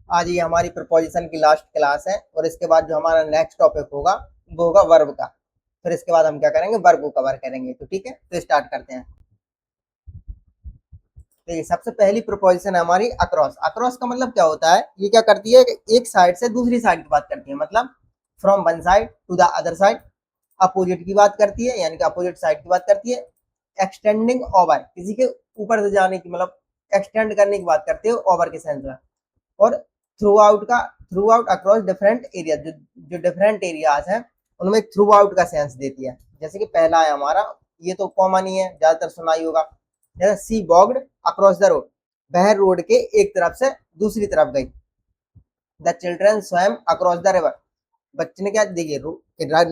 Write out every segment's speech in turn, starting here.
आज ये हमारी प्रपोजिशन की लास्ट क्लास है और इसके बाद जो हमारा नेक्स्ट टॉपिक होगा वो होगा वर्ब का। फिर इसके बाद हम क्या करेंगे, वर्ब को कवर करेंगे। तो ठीक है, तो स्टार्ट करते हैं। तो ये सबसे पहली प्रपोजिशन है हमारी अक्रॉस। अक्रॉस का मतलब क्या होता है, ये क्या करती है कि एक साइड से दूसरी साइड की बात करती है, मतलब from one side to the other side. Opposite की बात करती है, यानी कि अपोजिट साइड की बात करती है। एक्सटेंडिंग ओवर, किसी के ऊपर से जाने की, मतलब एक्सटेंड करने की बात करते हैं ओवर के सेंस में। और थ्रू आउट का, through out across different area, जो डिफरेंट एरियाज हैं उनमें थ्रू आउट का सेंस देती है। जैसे कि पहला है हमारा, ये तो कॉमन ही है, ज्यादातर सुना ही होगा, जैसे सी वॉक्ड अक्रॉस द रोड, वह रोड के एक तरफ से दूसरी तरफ गई। द चिल्ड्रन स्वयं अक्रॉस द रिवर, बच्चे ने क्या, देखिए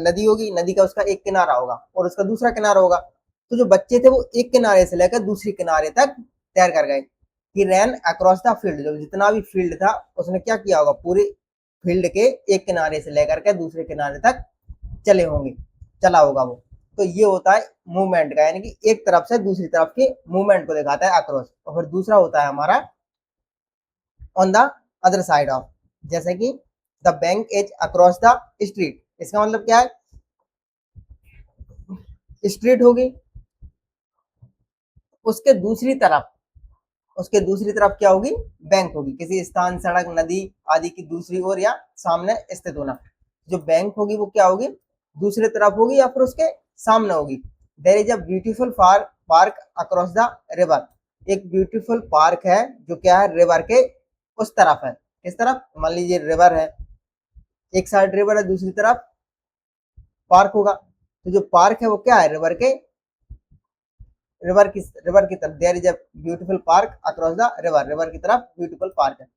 नदी होगी, नदी का उसका एक किनारा होगा और उसका दूसरा किनारा होगा। तो जो बच्चे थे वो एक किनारे से लेकर दूसरी किनारे तक तैर कर गए। ही रैन अक्रॉस द फील्ड, जो जितना भी फील्ड था उसने क्या किया होगा, पूरे फील्ड के एक किनारे से लेकर के दूसरे किनारे तक चले होंगे, चला होगा वो। तो ये होता है मूवमेंट का, यानी कि एक तरफ से दूसरी तरफ के मूवमेंट को दिखाता है अक्रॉस। और फिर दूसरा होता है हमारा on the other side of, जैसे कि the bank is across the street. इसका मतलब क्या है, स्ट्रीट होगी, उसके दूसरी तरफ, उसके दूसरी तरफ क्या होगी, बैंक होगी। किसी स्थान, सड़क, नदी आदि की दूसरी ओर या सामने स्थित होना। जो बैंक होगी वो क्या होगी, दूसरी तरफ होगी या फिर उसके सामने होगी। There is a beautiful park across the river, एक ब्यूटीफुल पार्क है जो क्या है, रिवर के उस तरफ है। किस तरफ, मान लीजिए रिवर है, एक साइड रिवर है, दूसरी तरफ पार्क होगा। तो जो पार्क है वो क्या है, रिवर की तरफ। There is a beautiful park across the river, river की तरफ ब्यूटीफुल पार्क है।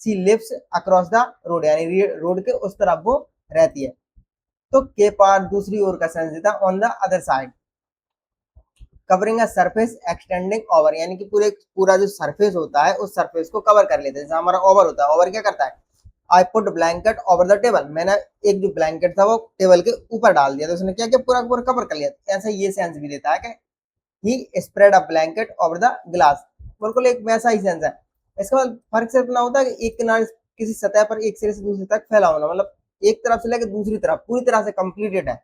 She lives across the road, यानी रोड के उस तरफ वो रहती है। तो के पार दूसरी ओर का सेंस देता on the other side. Covering a surface extending over, यानी कि पूरा जो सरफेस होता है उस सरफेस को कवर कर लेते हैं। जैसे हमारा ओवर होता है, ओवर क्या करता है, I put blanket over the table, मैंने एक जो ब्लैंकेट था वो टेबल के ऊपर डाल दिया, तो उसने क्या किया, पूरा पूरा कवर कर लिया। ऐसा ये सेंस भी देता है कि he spread a blanket over the glass, बिल्कुल एक वैसा ही सेंस है। इसका मतलब फर्क सिर्फ इतना होता है कि एक किनारे किसी सतह पर एक सिरे से दूसरे तक फैला होना, मतलब एक तरफ से लेकर दूसरी तरफ पूरी तरह से कंप्लीटेड है।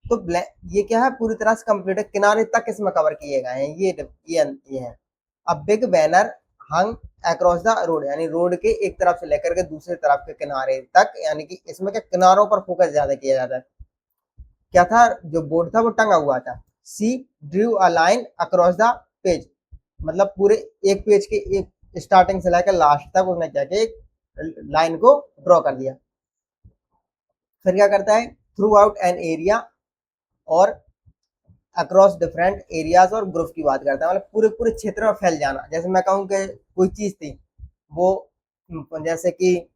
तो ये क्या है, पूरी तरह से कंप्लीट है, किनारे तक इसमें कवर किए गए हैं। ये है। अब big banner hung across the road, यानी रोड के एक तरफ से लेकर के दूसरे तरफ के किनारे तक, यानी कि इसमें क्या किनारों पर फोकस ज्यादा किया जाता है। क्या था, जो बोर्ड था वो टंगा हुआ था। She drew a line across the page, मतलब पूरे एक पेज के एक स्टार्टिंग से लेकर लास्ट तक उसने क्या किया, एक लाइन को ड्रॉ कर दिया। फिर क्या करता है, थ्रू आउट एन एरिया और अक्रॉस डिफरेंट एरियाज और ग्रुप की बात करता है, मतलब पूरे पूरे क्षेत्र में फैल जाना। जैसे मैं कहूँ कि कोई चीज थी वो, जैसे कि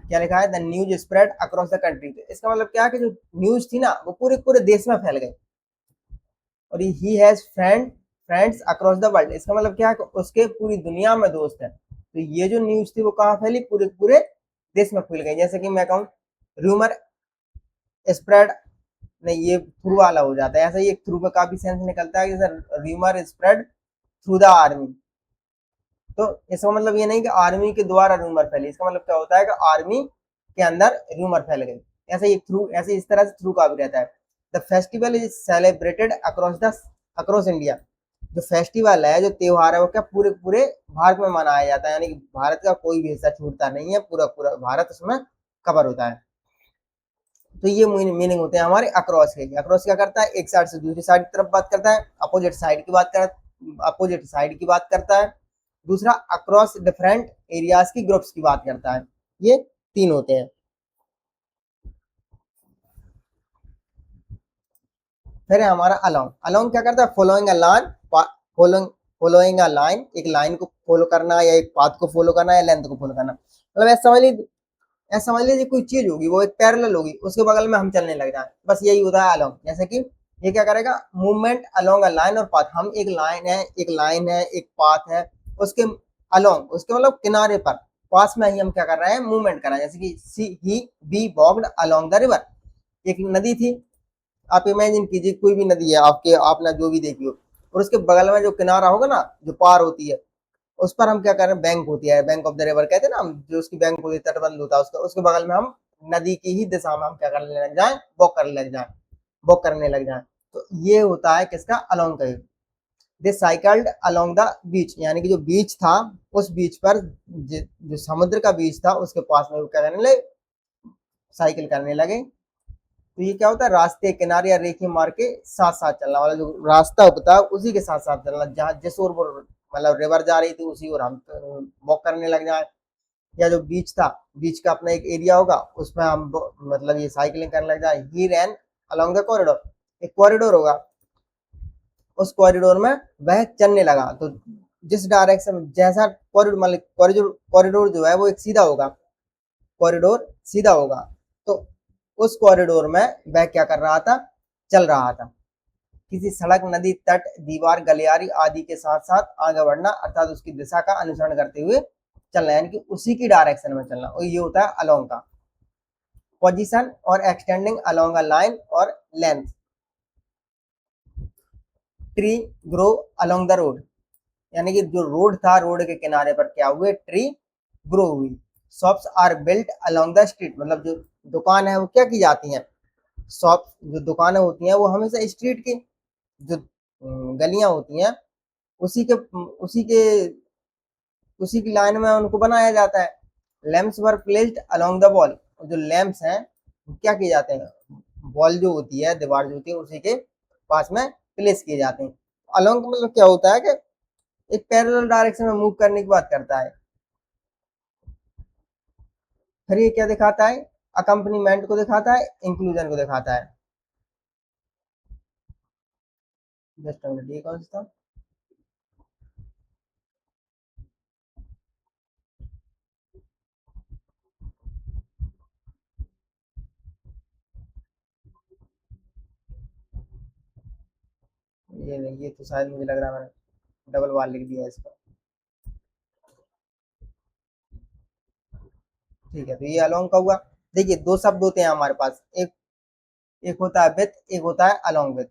क्या लिखा है, the news spread across the country. इसका मतलब क्या है कि जो न्यूज थी ना वो पूरे पूरे देश में फैल गई। और he has friends across the world, इसका मतलब क्या है कि उसके पूरी दुनिया में दोस्त है। तो ये जो न्यूज थी वो कहाँ फैली, पूरे पूरे देश में फैल गई। जैसे कि मैं कहूँ रूमर स्प्रेड, नहीं ये थ्रू वाला हो जाता है, ऐसा ही एक थ्रू का काफी सेंस निकलता है, जैसे rumour spread through the army. तो इसका मतलब ये नहीं कि आर्मी के द्वारा रूमर फैली, इसका मतलब क्या होता है कि आर्मी के अंदर रूमर फैल गई। ऐसे ही थ्रू, ऐसे इस तरह से थ्रू का भी रहता है। The festival is celebrated across India, जो फेस्टिवल है, जो त्योहार है वो क्या पूरे पूरे भारत में मनाया जाता है, यानी कि भारत का कोई भी हिस्सा छूटता नहीं है, पूरा पूरा भारत उसमें कवर होता है। तो ये मीनिंग होते हैं हमारे अक्रॉस के। अक्रॉस क्या करता है, एक साइड से दूसरी साइड की तरफ बात करता है, अपोजिट साइड की बात करता है। दूसरा अक्रॉस डिफरेंट एरियाज की ग्रुप्स की बात करता है। ये तीन होते हैं। फिर है हमारा अलोंग। अलोंग क्या करता है, following a line, following following a line, एक लाइन को फॉलो करना या एक पाथ को फॉलो करना या लेंथ को फॉलो करना। मतलब ऐसा समझ लीजिए कोई चीज होगी वो एक पैरेलल होगी, उसके बगल में हम चलने लग जाए, बस यही होता है अलोंग। जैसे कि ये क्या करेगा, मूवमेंट अलोंग अ लाइन और पाथ, हम एक पाथ है, उसके अलोंग, उसके मतलब किनारे पर, पास में ही हम क्या कर रहे हैं, मूवमेंट कर रहे हैं। जैसे कि she he be walked along the river, एक नदी थी, आप इमेजिन कीजिए कोई भी नदी है आपने जो भी देखी हो, और उसके बगल में जो किनारा होगा ना, जो पार होती है, उस पर हम क्या कर रहे हैं, बैंक होती है, बैंक ऑफ द रिवर कहते हैं ना हम, जो उसकी बैंक होती है, तटबंध होता है उसका, उसके बगल में हम नदी की ही दिशा में हम क्या करने लग जाए, वॉक करने लग जाए। तो ये होता है किसका, अलोंग का। दे साइकल्ड अलोंग द बीच, यानी कि जो बीच था उस बीच पर, जो समुद्र का बीच था उसके पास में वो क्या करने लगे, साइकिल करने लगे। तो ये क्या होता है, रास्ते किनारे या रेखीय मार्ग के साथ साथ चलना, वाला जो रास्ता होता है उसी के साथ साथ चलना, जहाँ जिस ओर वो मतलब रिवर जा रही थी उसी ओर हम वॉक करने लग जाए। या जो बीच था, बीच का अपना एक एरिया होगा, उसमें हम मतलब ये साइकिलिंग करने लग जाए। ही रैन अलोंग द कॉरिडोर, एक कॉरिडोर होगा, उस कॉरिडोर में वह चलने लगा। तो जिस डायरेक्शन जैसा कॉरिडोर, मतलब कॉरिडोर जो है वो एक सीधा होगा, कॉरिडोर सीधा होगा, तो उस कॉरिडोर में वह क्या कर रहा था, चल रहा था। किसी सड़क, नदी, तट, दीवार, गलियारी आदि के साथ साथ आगे बढ़ना, अर्थात उसकी दिशा का अनुसरण करते हुए चलना, यानी कि उसी की डायरेक्शन में चलना, और ये होता है अलोंग का। पोजीशन और एक्सटेंडिंग अलोंग अ लाइन और length. Tree grow along the road, यानी कि जो रोड था, रोड के किनारे पर क्या हुए, ट्री ग्रो हुई। Shops are built along the street, मतलब जो दुकान है वो क्या की जाती हैं, शॉप जो दुकानें होती हैं वो हमेशा स्ट्रीट की जो गलियां होती हैं उसी के उसी के उसी की लाइन में उनको बनाया जाता है। Lamps were placed along the wall, जो लैंप्स हैं वो क्या किए जाते हैं, वॉल जो होती है, दीवार जो होती है उसी के पास में प्लेस किए जाते हैं। अलोंग मतलब क्या होता है कि एक पैरेलल डायरेक्शन में मूव करने की बात करता है। फिर ये क्या दिखाता है, अकम्पनीमेंट को दिखाता है, इंक्लूजन को दिखाता है। जस्ट ये कौन सा था, ये नहीं, ये तो शायद मुझे लग रहा है मैंने डबल बार लिख दिया इसको। ठीक है, तो ये अलोंग का हुआ। देखिए दो शब्द होते हैं हमारे पास, एक एक होता है विथ, एक होता है अलोंग विथ।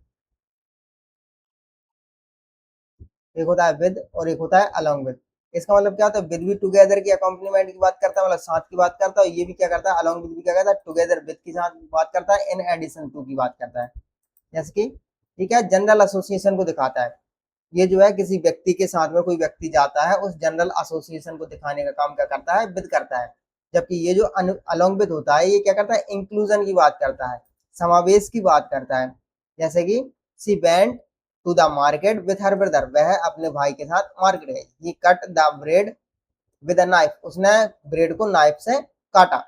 एक होता है विद और एक होता है अलोंग विद। इसका मतलब क्या होता है, विद भी टुगेदर की अकॉम्प्लीमेंट की बात करता है, मतलब साथ की बात करता है, और ये भी क्या करता है, अलोंग विद भी क्या करता है, टुगेदर विद की साथ बात करता है, इन एडिशन टू की बात करता है। जैसे कि ठीक है, जनरल एसोसिएशन को दिखाता है। ये जो है किसी व्यक्ति के साथ में कोई व्यक्ति जाता है, उस जनरल एसोसिएशन को दिखाने का काम क्या करता है, विद करता है। जबकि ये जो अलोंग विद होता है ये क्या करता है, इंक्लूजन की बात करता है, समावेश की बात करता है। जैसे कि she went to the market with her brother, वह अपने भाई के साथ मार्केट गई। He cut the bread with a knife, उसने ब्रेड को नाइफ से काटा।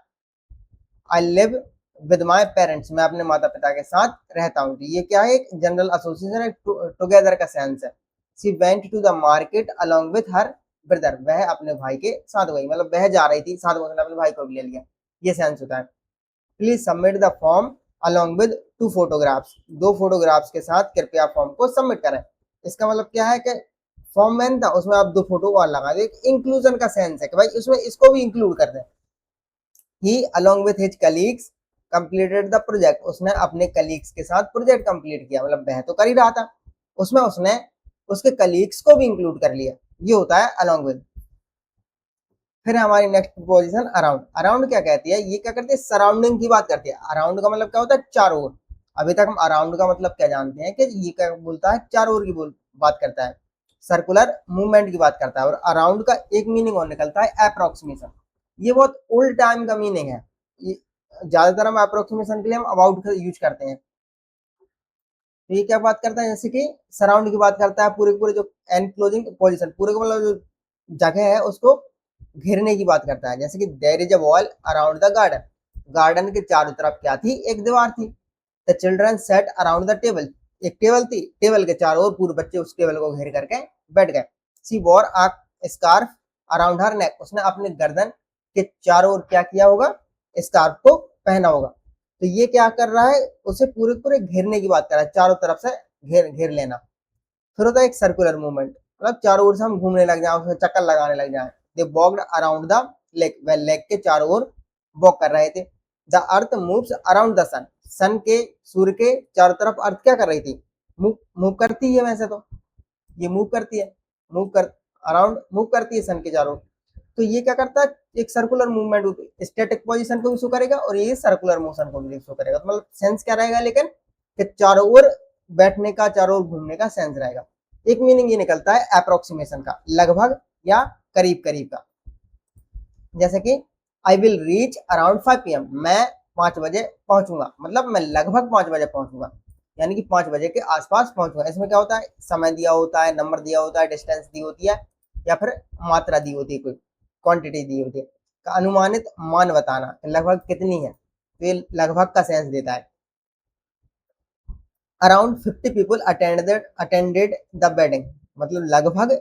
I live with my parents, मैं अपने माता पिता के साथ रहता हूँ। ये क्या है, एक जनरल एसोसिएशन है, टुगेदर का सेंस है। She went to the market along with her brother, वह अपने भाई के साथ गई, मतलब वह जा रही थी साथ में, उसने अपने भाई को भी ले लिया, ये सेंस होता है। Please submit the form along with two photographs, दो फोटोग्राफ्स के साथ कृपया फॉर्म को सबमिट करें। इसका मतलब क्या है कि फॉर्म मैन था, उसमें आप दो फोटो और लगा दे, इंक्लूजन का सेंस है कि भाई उसमें इसको भी इंक्लूड कर दें। He along with his colleagues completed the project, उसने अपने कलीग्स के साथ प्रोजेक्ट कंप्लीट किया, मतलब वह तो कर ही रहा था, उसमें उसने उसके कलीग्स को भी इंक्लूड कर लिया, ये होता है अलोंग विद। फिर हमारी नेक्स्ट पोजीशन अराउंड। अराउंड क्या कहती है, ये क्या करती है, सराउंडिंग की बात करती है। अराउंड का मतलब क्या होता है, चारों ओर। अभी तक हम अराउंड का मतलब क्या जानते हैं कि ये क्या बोलता है, चारों ओर की बात करता है, सर्कुलर मूवमेंट की बात करता है। और अराउंड का एक मीनिंग और निकलता है अप्रोक्सीमेशन, ये बहुत ओल्ड टाइम का मीनिंग है। ये ज्यादातर हम अप्रोक्सीमेशन के लिए हम अबाउट का यूज करते हैं। तो ये क्या बात करता है, जैसे कि सराउंड की बात करता है, पूरे पूरे जो एनक्लोजिंग पोजीशन, पूरे का मतलब जो जगह है उसको घेरने की बात करता है। जैसे कि there is a wall around the garden, garden के चारों तरफ क्या थी, एक दीवार थी। The children set around the table, एक टेबल थी, टेबल के चारों ओर पूरे बच्चे उस टेबल को घेर करके बैठ गए। सी वॉर अ स्कार्फ अराउंड हर नेक, उसने अपने गर्दन के चारों ओर क्या किया होगा, स्कार्फ को पहना होगा। तो ये क्या कर रहा है, उसे पूरे पूरे घेरने की बात कर रहा है, चारों तरफ से घेर घेर लेना। फिर होता है एक सर्कुलर मूवमेंट, मतलब चारों ओर से हम घूमने लग जाए, उसमें चक्कर लगाने लग जाए। They walked around the lake, वह लेक के चारों ओर वॉक कर रहे थे। The earth moves around the sun, sun के, सूर्य के चारों तरफ अर्थ क्या कर रही थी, मूव मूव करती है, वैसे तो ये मूव करती है, मूव कर अराउंड मूव करती है सन के चारों। तो ये क्या करता है, एक सर्कुलर मूवमेंट होती है, स्टैटिक पोजीशन को भी शो करेगा और ये सर्कुलर मोशन को भी शो करेगा। तो मतलब सेंस क्या रहेगा लेकिन कि चारों ओर बैठने का, चारों ओर घूमने का सेंस रहेगा। एक मीनिंग ये निकलता है अप्रोक्सीमेशन का, लगभग या करीब करीब का। जैसे कि I will reach around 5 PM, मैं 5 बजे पहुंचूंगा, मतलब मैं लगभग 5 बजे पहुंचूंगा, यानी कि 5 बजे के आसपास पहुंचूंगा। इसमें क्या होता है, समय दिया होता है, नंबर दिया होता है, डिस्टेंस दी होती है, या फिर मात्रा दी होती है, कोई क्वांटिटी दी होती है। का अनुमानित मान बताना लगभग कितनी है, तो ये लगभग का सेंस देता है। Around 50 people attended the wedding, मतलब लगभग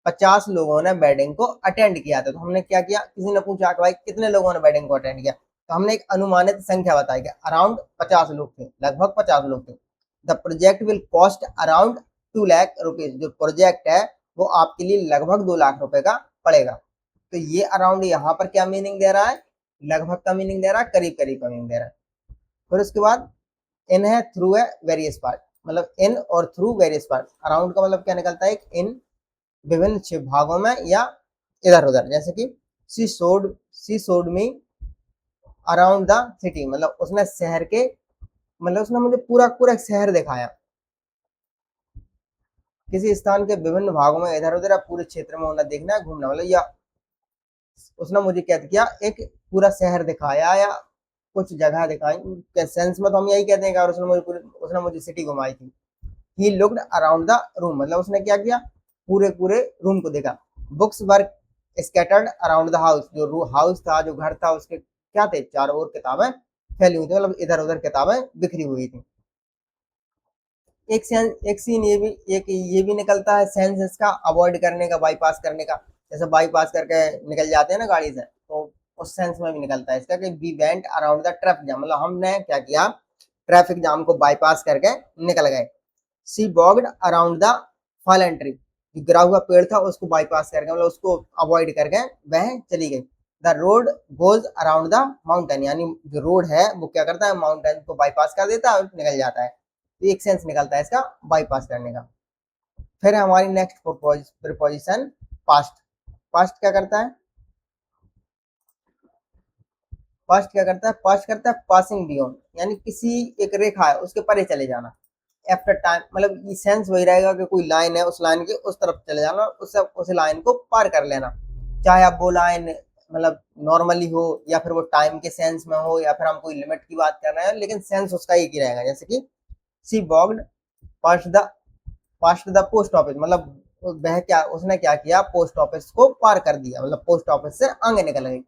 50 लोगों ने वेडिंग को अटेंड किया था। तो हमने क्या किया, किसी ने पूछा कि भाई कितने लोगों ने वेडिंग को अटेंड किया, तो हमने एक अनुमानित संख्या बताई कि अराउंड 50 लोग थे, लगभग 50 लोग थे। The project will cost around 2 lakh rupees, जो प्रोजेक्ट है वो आपके लिए लगभग 2 लाख रुपए का पड़ेगा। तो ये अराउंड यहाँ पर क्या मीनिंग दे रहा है, लगभग का मीनिंग दे रहा है, करीब करीब का मीनिंग दे रहा है। फिर उसके बाद इन है थ्रू है वेरियस पार्ट, मतलब इन और थ्रू वेरियस पार्ट। अराउंड का मतलब क्या निकलता है, इन विभिन्न भागों में या इधर उधर। जैसे कि she showed me around the city, मतलब उसने शहर के, मतलब उसने मुझे पूरा पूरा शहर दिखाया। किसी स्थान के विभिन्न भागों में इधर उधर पूरे क्षेत्र में होना, देखना है, घूमना, मतलब या उसने मुझे क्या किया, एक पूरा शहर दिखाया या कुछ जगह दिखाई के सेंस में तो हम यही कहते हैं कि उसने मुझे सिटी घुमाई थी। He looked around the room, मतलब उसने क्या किया, पूरे पूरे रूम को देखा। Books were scattered around the house, जो हाउस था, जो घर था, उसके क्या थे, चारों ओर किताबें फैली हुई थी, मतलब इधर उधर किताबें बिखरी हुई थी। एक सीन ये भी निकलता है सेंस इसका, अवॉइड करने का, बाईपास करने का। जैसे बाईपास करके निकल जाते हैं ना गाड़ी से, तो उस सेंस में भी निकलता है इसका कि we went around the traffic jam, मतलब हमने क्या किया, ट्रैफिक जाम को बाईपास करके निकल गए। सी बॉग्ड अराउंड द फॉलन ट्री, गिरा हुआ पेड़ था उसको बाईपास करके, मतलब उसको अवॉइड करके वह चली गई। The road goes around the mountain, यानी जो रोड है वो क्या करता है, माउंटेन को बाईपास कर देता है और निकल जाता है। तो एक सेंस निकलता है इसका बाईपास करने का। फिर है हमारी नेक्स्ट प्रीपोजिशन पास्ट। पास्ट क्या करता है, पास्ट करता है पासिंग बियॉन्ड, यानी किसी एक रेखा है उसके परे चले जाना। आफ्टर टाइम, मतलब ये सेंस वही रहेगा कि कोई लाइन है, उस लाइन के उस तरफ चले जाना, उस लाइन को पार कर लेना। चाहे आप वो लाइन मतलब नॉर्मली हो, या फिर वो टाइम के सेंस में हो, या फिर हम कोई लिमिट की बात कर रहे हैं, लेकिन सेंस उसका एक ही रहेगा। जैसे कि she walked past the post office, मतलब वह क्या, उसने क्या किया, पोस्ट ऑफिस को पार कर दिया, मतलब पोस्ट ऑफिस से आगे निकल गई।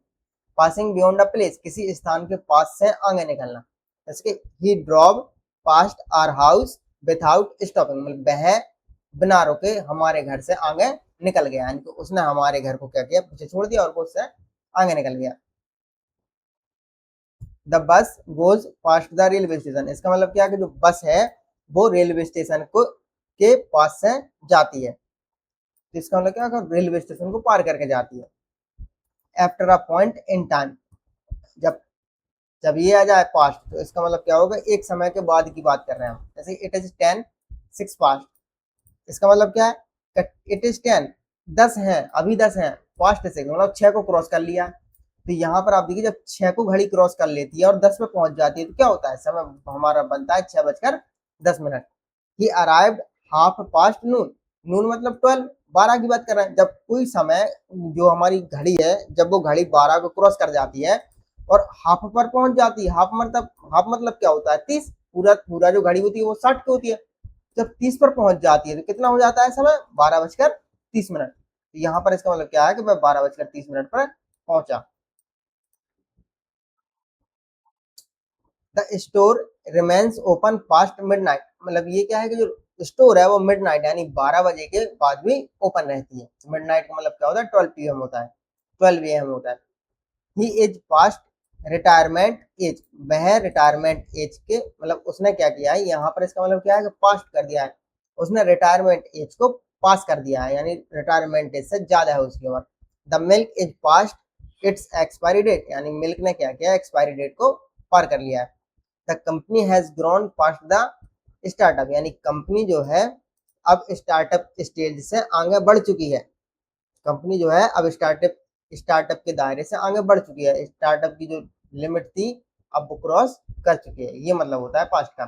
पासिंग बियॉन्ड अ प्लेस, किसी स्थान के पास से आगे निकलना। जैसे कि he drove past our house without stopping, मतलब वह बिना रुके हमारे घर से आगे निकल गया, यानी कि उसने हमारे घर को क्या किया, पीछे छोड़ दिया और वो उससे आगे निकल गया। The bus goes past the railway station, इसका मतलब क्या है कि जो बस है वो रेलवे स्टेशन को के पास से जाती है। तो इसका मतलब क्या है, रेलवे स्टेशन को पार करके जाती है। After a point in time, जब जब ये आ जाए पास्ट, तो इसका मतलब क्या होगा, एक समय के बाद की बात कर रहे हैं हम। जैसे इट इज 10:06 पास्ट, इसका मतलब क्या है, इट इज 10, 10 है, अभी 10 है, पास्ट से मतलब 6 को क्रॉस कर लिया। तो यहाँ पर आप देखिए, जब 6 को घड़ी क्रॉस कर लेती है और 10 पे पहुंच जाती है, तो क्या होता है, समय हमारा बनता है 6:10। He arrived half past noon, noon मतलब 12, 12 की बात कर रहे हैं। जब कोई समय, जो हमारी घड़ी है, जब वो घड़ी 12 को क्रॉस कर जाती है और हाफ पर पहुंच जाती है, हाफ मतलब क्या होता है, 30, पूरा पूरा जो घड़ी होती है वो 60 की होती है। जब 30 पर पहुंच जाती है तो कितना हो जाता है समय, 12:30। तो यहाँ पर इसका मतलब क्या है कि मैं 12:30 पर पहुंचा। The store remains open past midnight, मतलब ये क्या है कि जो स्टोर है वो मिडनाइट यानी 12 बजे के बाद भी ओपन रहती है। मिडनाइट का मतलब क्या होता है, 12 PM होता है, 12 AM होता है। He is past retirement age, वह रिटायरमेंट एज के, मतलब उसने क्या किया है, यहाँ पर इसका मतलब क्या है कि पास्ट कर दिया है, उसने रिटायरमेंट एज को पास कर दिया है, यानी रिटायरमेंट एज से ज्यादा है उसकी उम्र। The milk is past its expiry date, यानी मिल्क ने क्या किया, एक्सपायरी डेट को पार कर लिया है। The company has grown past the startup, यानी कंपनी जो है अब स्टार्टअप स्टेज से आगे बढ़ चुकी है। कंपनी जो है अब स्टार्टअप के दायरे से आगे बढ़ चुकी है, स्टार्टअप की जो लिमिट थी अब वो क्रॉस कर चुकी है, ये मतलब होता है पास्ट का।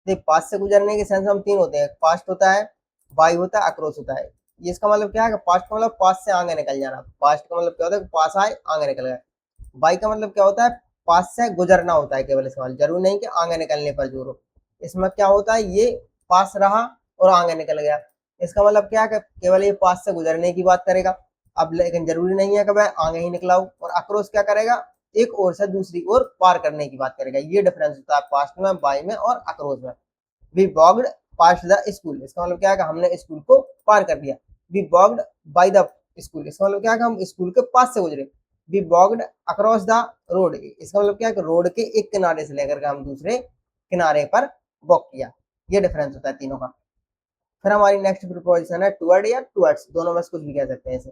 देख पास से गुजरने के सेंस हम तीन होते हैं, पास्ट होता है, बाई होता है, अक्रॉस होता है। ये इसका मतलब क्या है, पास्ट का मतलब पास से आगे निकल जाना, पास्ट का मतलब क्या होता है पास आए आगे निकल गए। बाई का मतलब क्या होता है, पास से गुजरना होता है केवल, इसका मतलब जरूरी नहीं कि आगे निकलने पर जोर हो। इसमें क्या होता है, ये पास रहा और आगे निकल गया, इसका मतलब क्या है कि केवल ये पास से गुजरने की बात करेगा। अब लेकिन जरूरी नहीं है कि वह आगे ही निकला हो। और अक्रॉस क्या करेगा, एक ओर से दूसरी ओर पार करने की बात करेगा। ये डिफरेंस होता है पास्ट में, बाई में और अक्रॉस में। We walked past the school, इसका मतलब क्या है कि हमने स्कूल को पार कर लिया। We walked by the school, इसका मतलब क्या है कि हम स्कूल के पास से गुजरे। We walked across the road, इसका मतलब क्या है कि रोड के एक किनारे से लेकर के हम दूसरे किनारे पर वॉक किया। ये डिफरेंस होता है तीनों का। फिर हमारी नेक्स्ट प्रिपोजिशन है टुवर्ड या टुवर्ड्स, दोनों में से कुछ भी कह सकते हैं इसे।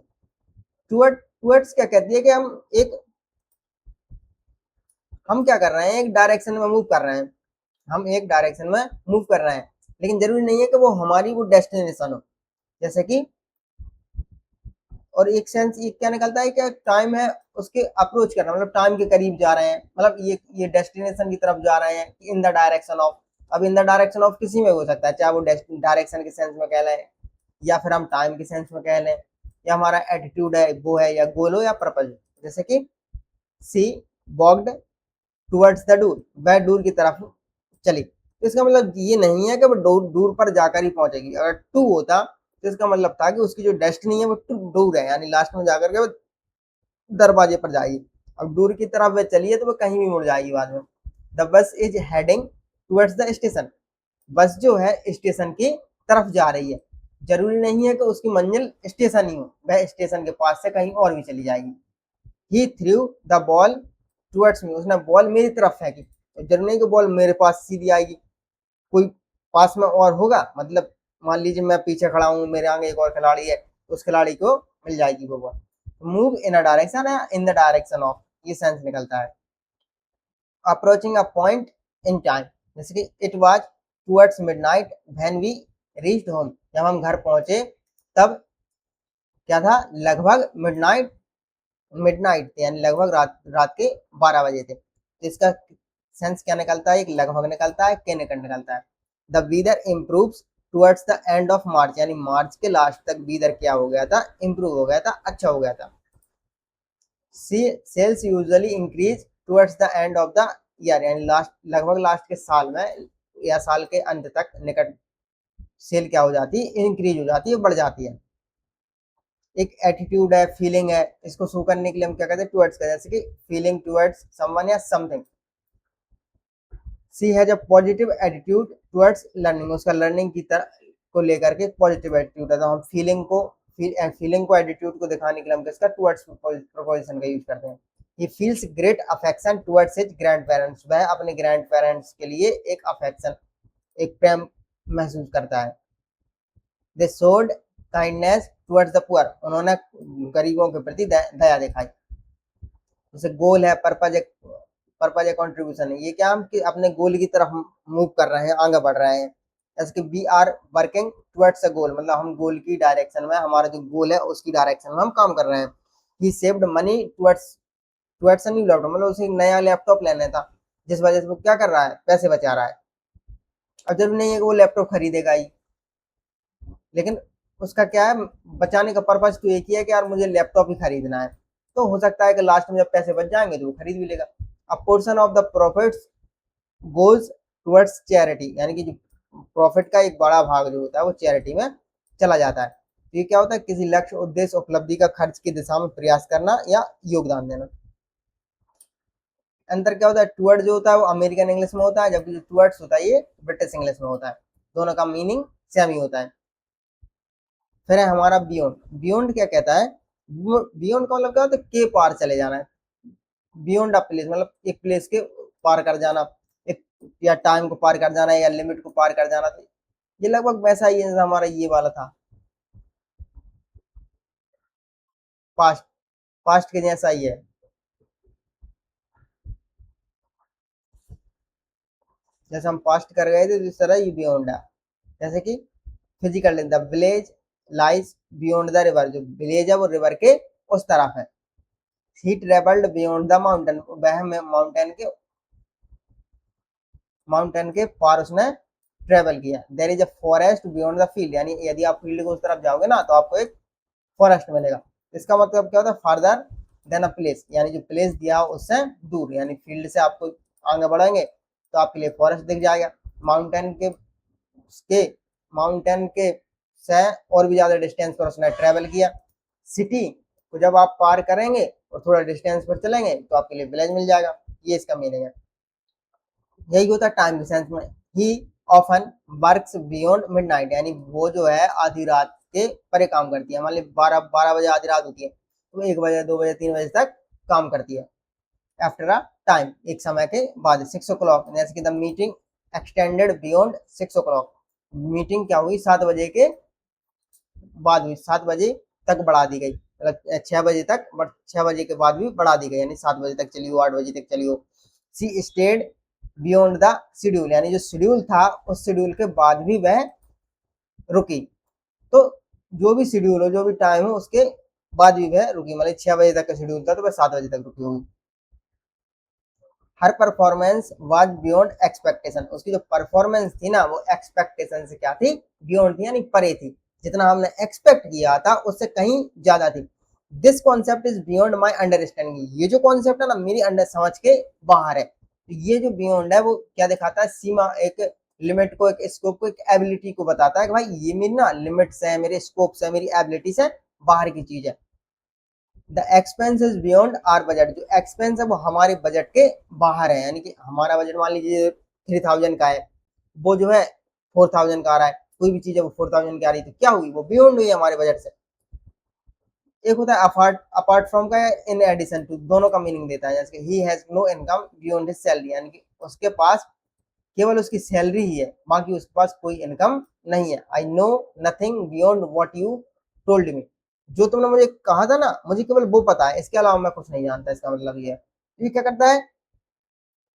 टुवर्ड्स क्या कहती है कि हम क्या कर रहे हैं, एक डायरेक्शन में मूव कर रहे हैं, हम एक डायरेक्शन में मूव कर रहे हैं, लेकिन जरूरी नहीं है कि वो हमारी वो डेस्टिनेशन हो। जैसे कि, और एक सेंस ये क्या निकलता है कि टाइम है उसके अप्रोच करना, मतलब टाइम के करीब जा रहे हैं, मतलब ये डेस्टिनेशन की तरफ जा रहे हैं, इन द डायरेक्शन ऑफ। अब इन द डायरेक्शन ऑफ किसी में हो सकता है, चाहे वो डायरेक्शन के सेंस में कह लें, या फिर हम टाइम के सेंस में कह लें, या हमारा एटीट्यूड है वो है, या गोल हो या पर्पज। जैसे कि सी वॉकड टुवर्ड्स द डोर, वह डोर की तरफ चली। तो इसका मतलब ये नहीं है कि वो दूर पर जाकर ही पहुंचेगी। अगर टू होता तो इसका मतलब था कि उसकी जो डेस्टिनी है वो टू डोर है, यानी लास्ट में जाकर के वो दरवाजे पर जाएगी। अब दूर की तरफ वह चलिए तो वो कहीं भी मुड़ जाएगी बाद में। The bus is heading towards the station, बस जो है स्टेशन की तरफ जा रही है। जरूरी नहीं है कि उसकी मंजिल स्टेशन ही हो, वह स्टेशन के पास से कहीं और भी चली जाएगी। He threw the ball towards me, उसने बॉल मेरी तरफ फेंकी, तो जरूरी नहीं कि बॉल मेरे पास सीधी आएगी, कोई पास में और होगा। मतलब मान लीजिए मैं पीछे खड़ा हूँ, मेरे आगे एक और खिलाड़ी है, तो उस खिलाड़ी को मिल जाएगी वो ball. Move in a direction या इन द डायरेक्शन ऑफ, ये सेंस निकलता है। Approaching a point in time, जैसे कि it was towards midnight when we reached home, जब हम घर पहुंचे तब क्या था, लगभग मिडनाइट, मिडनाइट थे, यानी लगभग रात के 12 बजे थे। तो इसका सेंस क्या निकलता है, एक लगभग निकलता है, के निकट निकलता है। The wither improves towards the end of March, यानी मार्च के लास्ट तक वीदर क्या हो गया था, इम्प्रूव हो गया था, अच्छा हो गया था। Sales usually increase towards the end of the year, यानी लास्ट, लगभग लास्ट के साल में या साल के अंत तक निकट सेल क्या हो जाती है, इंक्रीज हो जाती है, बढ़ जाती है। एक एटीट्यूड है, फीलिंग है, इसको शो करने के लिए हम क्या कहते हैं, टुवर्ड्स का, जैसे कि फीलिंग टुवर्ड्स समवन या something. She has a positive attitude towards learning, उसका लर्निंग की तरह को लेकर के पॉजिटिव एटीट्यूड है। तो हम फीलिंग को एटीट्यूड को दिखाने के लिए हम किसका, टुवर्ड्स प्रोपोजिशन का यूज करते हैं। He feels great affection towards his grand parents, वह अपने ग्रैंड पेरेंट्स के लिए एक अफेक्शन, एक प्रेम महसूस करता है। They showed kindness towards the poor, उन्होंने गरीबों के प्रति दया दिखाई। जैसे गोल है, पर्पज है, पर्पज है, कंट्रीब्यूशन है, ये क्या हम कि अपने गोल की तरफ मूव कर रहे हैं, आगे बढ़ रहे हैं। जैसे कि we are working towards a goal, मतलब हम गोल की डायरेक्शन में, हमारा जो गोल है उसकी डायरेक्शन में हम काम कर रहे हैं। He saved money towards a new laptop, मतलब उसे नया लैपटॉप लेना था, जिस वजह से वो क्या कर रहा है, पैसे बचा रहा है। अब जरूरी नहीं है कि वो लैपटॉप खरीदेगा ही, लेकिन उसका क्या है, बचाने का पर्पज तो एक ही है कि यार मुझे लैपटॉप ही खरीदना है। तो हो सकता है कि लास्ट में जब पैसे बच जाएंगे तो वो खरीद भी लेगा। अ portion of the profits goes towards charity, यानी कि जो प्रॉफिट का एक बड़ा भाग जो होता है वो चैरिटी में चला जाता है। तो ये क्या होता है, किसी लक्ष्य, उद्देश्य, उपलब्धि का खर्च की दिशा में प्रयास करना या योगदान देना। अंतर क्या होता है, टुवर्ड जो होता है वो अमेरिकन इंग्लिश में होता है, जबकि जो टुवर्ड्स होता है ये ब्रिटिश इंग्लिश में होता है। दोनों का मीनिंग सेम ही होता है। फिर है हमारा बियॉन्ड, बियॉन्ड क्या कहता है, बियॉन्ड का मतलब क्या होता है, के पार चले जाना है। बियॉन्ड अ प्लेस मतलब एक प्लेस के पार कर जाना, एक या टाइम को पार कर जाना या लिमिट को पार कर जाना। तो ये लगभग वैसा ही है जैसा हमारा ये वाला था, पास्ट, पास्ट के जैसा ही है। जैसे हम पास्ट कर गए थे तो इस तरह ये बियॉन्ड है। जैसे कि physical, the village lies beyond the river, जो विलेज है वो रिवर के उस तरफ है। He travelled beyond the mountain, वह माउंटेन के पार उसने ट्रेवल किया। There is a forest beyond the field, यानी यदि आप फील्ड को उस तरफ जाओगे ना तो आपको एक फॉरेस्ट मिलेगा। इसका मतलब क्या होता है, फार्दर देन अ प्लेस, यानी जो प्लेस दिया हो उससे दूर, यानी फील्ड से आपको आगे बढ़ेंगे तो आपके लिए फॉरेस्ट दिख जाएगा। माउंटेन के माउंटेन के से और भी ज्यादा डिस्टेंस पर उसने ट्रेवल किया। सिटी को जब आप पार करेंगे और थोड़ा डिस्टेंस पर चलेंगे तो आपके लिए विलेज मिल जाएगा। ये इसका मीनिंग है। यही होता है टाइम के सेंस में। ही ऑफन वर्क्स बियॉन्ड मिडनाइट, यानी वो जो है आधी रात के परे काम करती है। मान ली 12 बजे आधी रात होती है तो 1 बजे 2 बजे 3 बजे तक काम करती है। आफ्टर अ टाइम, एक समय के बाद। 6 o'clock, जैसे कि the meeting extended beyond 6 o'clock, meeting क्या हुई 7 बजे के बाद हुई, 7 बजे तक बढ़ा दी गई, मतलब 6 बजे तक, बट 6 बजे के बाद भी बढ़ा दी गई, यानी 7 बजे तक चली हो, 8 बजे तक चली हो। सी स्टेड बियॉन्ड द शेड्यूल, यानी जो शेड्यूल था उस शेड्यूल के बाद भी वह रुकी। तो जो भी शेड्यूल हो, जो भी टाइम हो, उसके बाद भी वह रुकी, मतलब 6 बजे तक का शेड्यूल था तो वह 7 बजे तक रुकी होगी। हर परफॉर्मेंस वाज बियॉन्ड एक्सपेक्टेशन, उसकी जो परफॉर्मेंस थी ना वो एक्सपेक्टेशन से क्या थी, बियॉन्ड थी, यानी परे थी। जितना हमने एक्सपेक्ट किया था उससे कहीं ज्यादा थी। This concept is beyond my understanding, ये जो कॉन्सेप्ट है ना मेरी अंडर समझ के बाहर है। तो ये जो बियॉन्ड है वो क्या दिखाता है, सीमा, एक लिमिट को, एक स्कोप को, एक एबिलिटी को बताता है कि भाई ये मेरी ना लिमिट्स है, मेरे स्कोप है, मेरी एबिलिटीज है, बाहर की चीज है। The expense is beyond our budget, जो एक्सपेंस है वो हमारे बजट के बाहर है, यानी कि हमारा बजट मान लीजिए 3000 का है, वो जो है 4000 का आ रहा है, कोई भी चीज है वो 4000 की आ रही है तो क्या हुई, वो बियॉन्ड हुई हमारे बजट से। एक होता है अपार्ट, अपार्ट फ्रॉम का, इन एडिशन टू, दोनों का मीनिंग देता है। जैसे he has no income beyond his salary, यानी कि उसके पास केवल उसकी सैलरी ही है, बाकी उसके पास कोई इनकम नहीं है। I know nothing beyond what you told me, जो तुमने मुझे कहा था ना मुझे केवल वो पता है, इसके अलावा मैं कुछ नहीं जानता। इसका मतलब ये है, ये क्या करता है,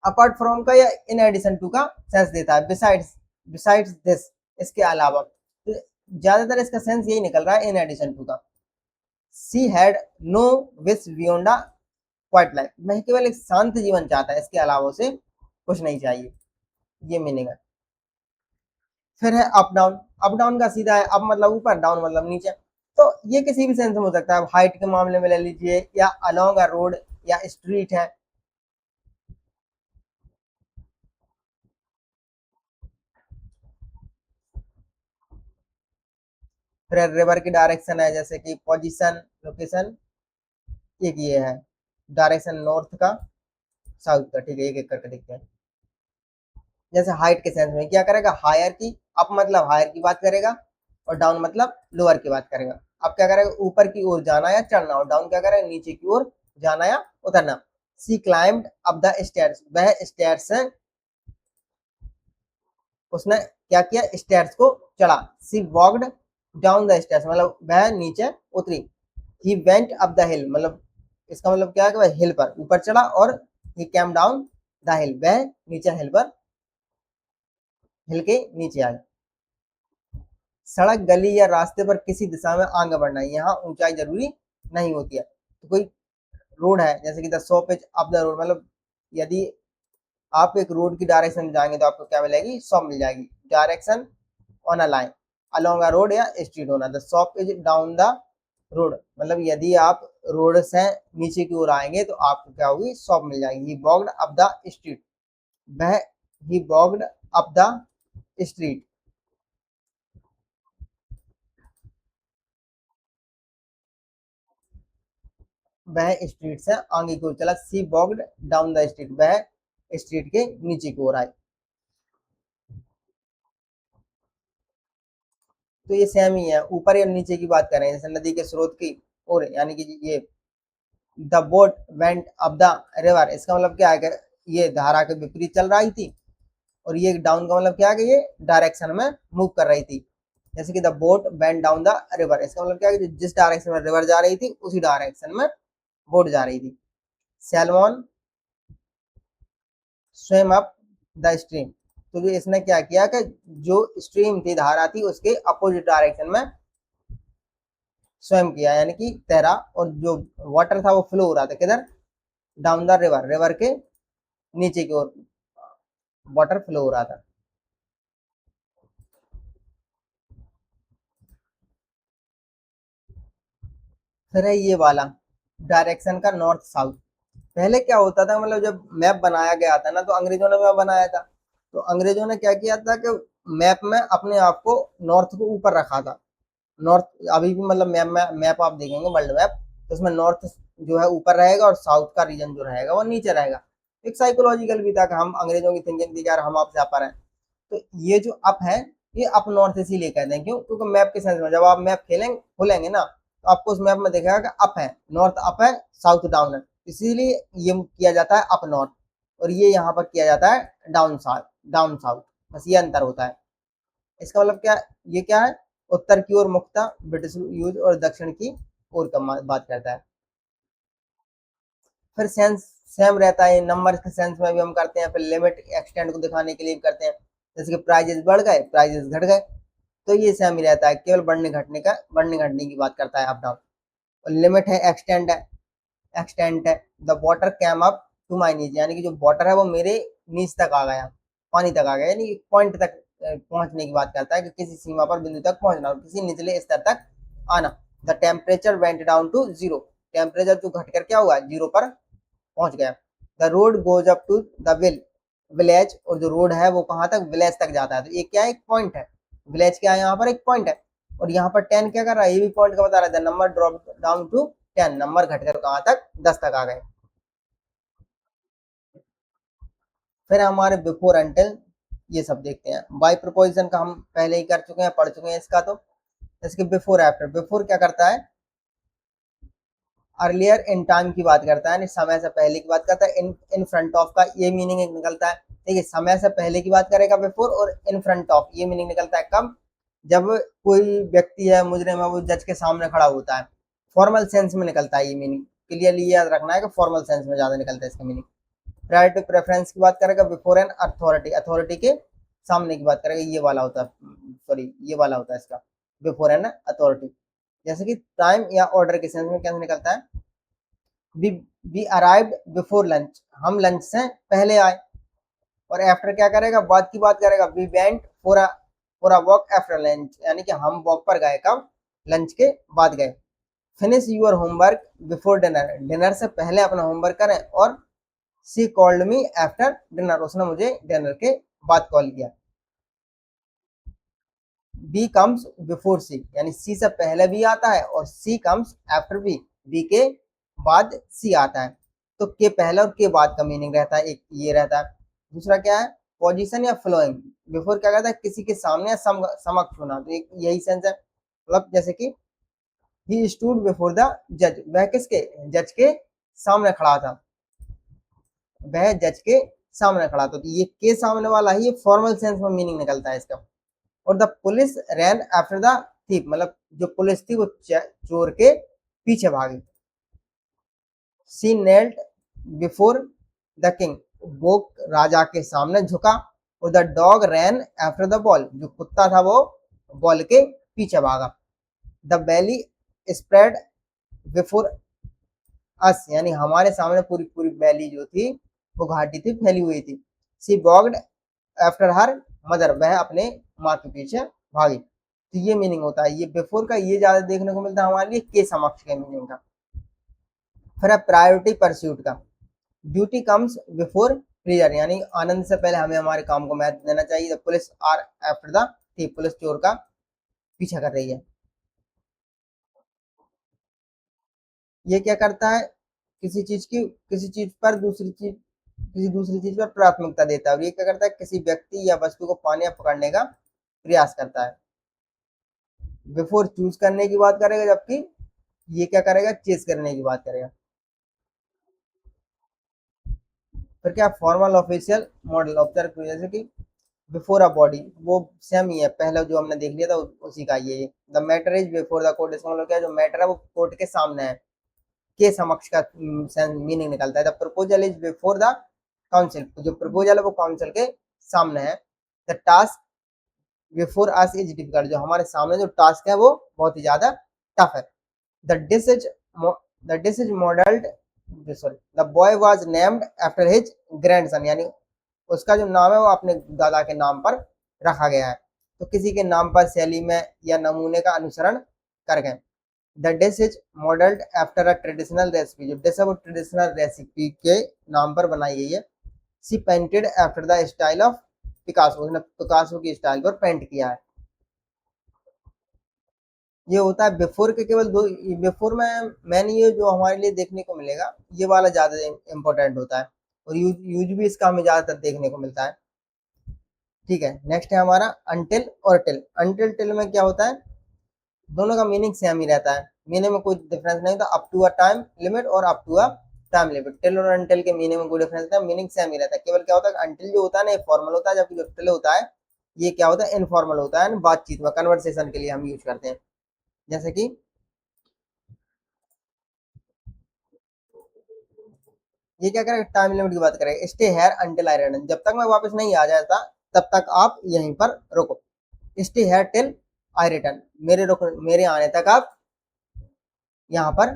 अपार्ट फ्रॉम का या इन एडिशन टू का सेंस देता है। बिसाइड्स, बिसाइड्स दिस, इसके अलावा। तो ज्यादातर इसका सेंस यही निकल रहा है, इन एडिशन टू का। She had no wish beyond a quiet life, मैं केवल एक शांत जीवन चाहता है, इसके अलावा उसे कुछ नहीं चाहिए। ये मीनिंग है। फिर है अप डाउन, अप डाउन का सीधा है, अप मतलब ऊपर, डाउन मतलब नीचे। तो ये किसी भी सेंस में हो सकता है, हाइट के मामले में ले लीजिए, या अलोंग अ रोड या स्ट्रीट है। फिर रिवर की डायरेक्शन है, जैसे कि पोजीशन, लोकेशन। एक ये है डायरेक्शन, नॉर्थ का, साउथ का। ठीक है, एक एक करके देखते हैं। जैसे हाइट के सेंस में क्या करेगा, हायर की, अप मतलब हायर की बात करेगा, और डाउन मतलब लोअर की बात करेगा। अब क्या करेगा, ऊपर की ओर जाना या चढ़ना, और डाउन क्या करेगा, नीचे की ओर जाना या उतरना। सी क्लाइम्ड अप द स्टेयर्स, वह स्टेयर्स है, उसने क्या किया, स्टेयर्स को चढ़ा। सी वॉक्ड डाउन द स्टेयर्स, मतलब वह नीचे उतरी। ही वेंट अप द हिल, मतलब इसका मतलब क्या है कि वह हिल पर ऊपर चढ़ा, और ही केम डाउन द हिल, वह नीचे हिल पर, हिल के नीचे आया। सड़क, गली या रास्ते पर किसी दिशा में आगे बढ़ना, यहाँ ऊंचाई जरूरी नहीं होती है। तो कोई रोड है, जैसे कि the shop is up the road, मतलब यदि आप एक रोड की डायरेक्शन में जाएंगे तो आपको क्या मिलेगी, शॉप मिल जाएगी। Direction on a line, along a road या स्ट्रीट होना। The shop is down the road, मतलब यदि आप रोड से नीचे की ओर आएंगे तो आपको क्या होगी, शॉप मिल जाएगी। ही वॉक्ड अप द स्ट्रीट, वह, ही वॉक्ड अप द स्ट्रीट, वह स्ट्रीट से आगे की ओर चला। सी वॉक्ड डाउन द स्ट्रीट, वह स्ट्रीट के नीचे की ओर आए। तो ये सेम ही है, ऊपर या नीचे की बात करें, जैसे नदी के स्रोत की ओर, यानी कि ये the boat went up the river, इसका मतलब क्या है कि ये धारा के विपरीत चल रही थी, और ये डाउन का मतलब क्या है कि ये डायरेक्शन में मूव कर रही थी। जैसे कि the boat went down the river, इसका मतलब क्या है कि जिस डायरेक्शन में रिवर जा रही थी उसी डायरेक्शन में बोट जा रही थी। Salmon swim up the stream, तो जो इसने क्या किया कि जो स्ट्रीम थी, धारा थी, उसके अपोजिट डायरेक्शन में स्वयं किया, यानी कि तैरा, और जो वाटर था वो फ्लो हो रहा था किधर, डाउन द रिवर, रिवर के नीचे की ओर वाटर फ्लो हो रहा था। फिर है ये वाला डायरेक्शन का नॉर्थ साउथ। पहले क्या होता था, मतलब जब मैप बनाया गया था ना, तो अंग्रेजों ने मैप बनाया था, तो अंग्रेजों ने क्या किया था कि मैप में अपने आप को नॉर्थ को ऊपर रखा था। नॉर्थ अभी भी मतलब मैप आप देखेंगे वर्ल्ड मैप, तो उसमें नॉर्थ जो है ऊपर रहेगा और साउथ का रीजन जो रहेगा वो नीचे रहेगा। एक साइकोलॉजिकल भी था कि हम अंग्रेजों की थिंकिंग थी कि यार हम आपसे अपर हैं। तो ये जो अप है, ये अप नॉर्थ इसीलिए कहते हैं, क्यों, क्योंकि मैप के सेंस में जब आप मैप खेलेंगे खोलेंगे ना, तो आपको उस मैप में दिखेगा कि अप है, नॉर्थ अप है, साउथ डाउन है, इसीलिए ये किया जाता है अप नॉर्थ, और ये यहाँ पर किया जाता है डाउन साउथ, डाउन साउथ। बस ये अंतर होता है। इसका मतलब क्या, ये क्या है, उत्तर की ओर मुक्ता ब्रिटिश यूज और दक्षिण की ओर का बात करता है। फिर सेंस सेम रहता है, नंबर के सेंस में भी हम करते हैं, फिर लिमिट एक्सटेंड को दिखाने के लिए भी करते हैं, जैसे कि प्राइजेस बढ़ गए, प्राइजेस घट गए, तो ये सेम ही रहता है, केवल बढ़ने घटने की बात करता है अप डाउन। और लिमिट है, एक्सटेंड है, एक्सटेंट है, the water came up to my knees, यानी कि जो वाटर है वो मेरे नीच तक आ गया, पानी तक आ गया, यानी पॉइंट तक पहुंचने की बात करता है कि किसी सीमा पर बिंदु तक पहुंचना और किसी निचले स्तर तक आना। The temperature went down to zero, temperature जो घट कर क्या हुआ, जीरो पर पहुंच गया। The road goes up to the village, और जो रोड है वो कहाँ तक, विलेज तक जाता है। तो ये क्या है, एक पॉइंट है, विलेज क्या है, यहाँ पर एक पॉइंट है। और यहाँ पर 10 क्या कर रहा है, ये भी पॉइंट का बता रहा है, number drop down to 10, number घटकर कहाँ तक, 10 तक आ गए। फिर हमारे बिफोर एंटिल, ये सब देखते हैं। बाय प्रोपोजिशन का हम पहले ही कर चुके हैं, पढ़ चुके हैं इसका। तो इसके बिफोर आफ्टर, बिफोर क्या करता है, अर्लियर इन टाइम की बात करता है, समय से पहले की बात करता है। इन फ्रंट ऑफ का ये मीनिंग निकलता है, ठीक है, समय से पहले की बात करेगा बिफोर, और इन फ्रंट ऑफ ये मीनिंग निकलता है कब, जब कोई व्यक्ति है, मुजरिम है, वो जज के सामने खड़ा होता है, फॉर्मल सेंस में निकलता है ये मीनिंग। क्लियरली याद रखना है कि फॉर्मल सेंस में ज्यादा निकलता है इसका मीनिंग। प्रायर टू प्रेफरेंस की बात करेगा, बिफोर एन अथॉरिटी, अथॉरिटी के सामने की बात करेगा, ये वाला होता है, सॉरी ये वाला होता है इसका, बिफोर एन अथॉरिटी। जैसे कि टाइम या ऑर्डर के सेंस में कैसे निकलता है, वी अराइव्ड बिफोर लंच, हम लंच से पहले आए। और आफ्टर क्या करेगा, बाद की बात करेगा, we went for a walk after lunch, यानी कि हम वॉक पर गए कब, लंच के बाद गए। Finish your homework before dinner, dinner से पहले अपना होमवर्क करें। और she called me after dinner, उसने मुझे डिनर के बाद कॉल किया। बी कम्स बिफोर सी, यानी सी से पहले बी आता है, और सी कम्स आफ्टर बी, बी के बाद सी आता है। तो के पहले और के बाद का मीनिंग रहता है, एक ये रहता है। दूसरा क्या है, पोजीशन या फ्लोइंग, बिफोर क्या कहता है, किसी के सामने या समक्ष होना, तो एक यही सेंस है। मतलब जैसे कि ही स्टूड बिफोर द जज, वह किसके, जज के सामने खड़ा था, वह जज के सामने खड़ा था। तो ये के सामने वाला ही फॉर्मल सेंस में मीनिंग निकलता है इसका। और the police ran after the thief, मतलब जो पुलिस थी वो चोर के पीछे भागी। She knelt before the king, वो राजा के सामने झुका। और the dog ran after the ball, जो कुत्ता था वो बॉल के पीछे भागा। The valley spread before us, यानी हमारे सामने पूरी पूरी वैली जो थी वो घाटी थी, फैली हुई थी। सी बॉग्ड आफ्टर हर मदर, वह अपने माँ के पीछे भागी। तो ये मीनिंग होता है, ये बिफोर का ये ज्यादा देखने को मिलता है हमारे लिए के समक्ष के मीनिंग का। फिर है प्रायोरिटी परस्यूट का, ड्यूटी कम्स बिफोर प्लेजर, यानी आनंद से पहले हमें हमारे काम को महत्व देना चाहिए। The police are after the thief, police चोर का पीछा कर रही है। ये क्या करता है, किसी चीज पर दूसरी चीज, किसी दूसरी चीज पर प्राथमिकता देता है। और ये क्या करता है, किसी व्यक्ति या वस्तु को पाने या पकड़ने का प्रयास करता है। बिफोर चूज करने की बात करेगा, जबकि ये क्या करेगा, चेस करने की बात करेगा। फिर क्या, फॉर्मल ऑफिशियल मॉडल ऑब्जर्व, जैसे कि बिफोर अ बॉडी, वो सेम ही है, पहले जो हमने देख लिया था उसी का ये। The matter is before the court, इसका मतलब क्या है, जो मैटर है वो कोर्ट के सामने है, के समक्ष का मीनिंग निकलता है। The proposal is before the council, जो प्रपोजल है वो काउंसिल के सामने है। The task before us is difficult, जो हमारे सामने जो टास्क है वो बहुत ही ज्यादा टफ है। The dish is the dish is modelled sorry the boy was named after his grandson, यानी उसका जो नाम है वो अपने दादा के नाम पर रखा गया है। तो किसी के नाम पर शैली में या नमूने का अनुसरण कर गए। The dish is modelled after a traditional recipe, जो डिश है वो ट्रेडिशनल रेसिपी के नाम पर बनाई गई है। She painted after the style of Picasso, उसने पिकासो की स्टाइल पर पेंट किया है। ये होता है बिफोर के केवल दो, बिफोर में मैन ये जो हमारे लिए देखने को मिलेगा ये वाला ज्यादा इंपॉर्टेंट होता है और यूज भी इसका हमें ज्यादातर देखने को मिलता है। ठीक है, नेक्स्ट है हमारा अनटिल और टिल। अनटिल टिल में क्या होता है, दोनों का मीनिंग सेम ही रहता है, मीनिंग में कोई डिफरेंस नहीं होता। Up to a time limit और up to a time limit, till और अनटिल के मीनिंग में कोई डिफरेंस नहीं है, मीनिंग सेम ही रहता है। केवल क्या होता है, अनटिल जो होता है ना ये फॉर्मल होता है, जबकि जो टिल होता है ये क्या होता है, इनफॉर्मल होता है, बातचीत में कन्वर्सेशन के लिए हम यूज करते हैं। जैसे कि ये क्या करेगा, टाइम लिमिट की बात करेगा, stay here until I return, जब तक मैं वापस नहीं आ जाता तब तक आप यहीं पर रुको। Stay here till I return, मेरे आने तक आप यहाँ पर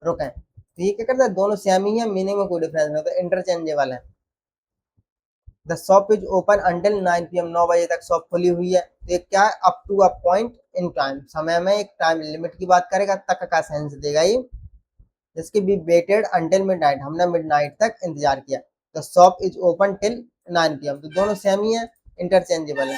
रुकें। तो ये क्या करता है, दोनों सेम ही है, मीनिंग में कोई डिफरेंस नहीं होता, इंटरचेंजेबल है। The shop is open until 9 PM, 9 बजे तक शॉप खुली हुई है। तो ये क्या है, up to a point in time, समय में एक टाइम लिमिट की बात करेगा, तक का सेंस देगा ये। जिसकी बी वेटेड अंटिल मिडनाइट, हमने मिडनाइट तक इंतजार किया। The shop is open till 9 PM, तो दोनों सेम ही है, इंटरचेंजेबल है।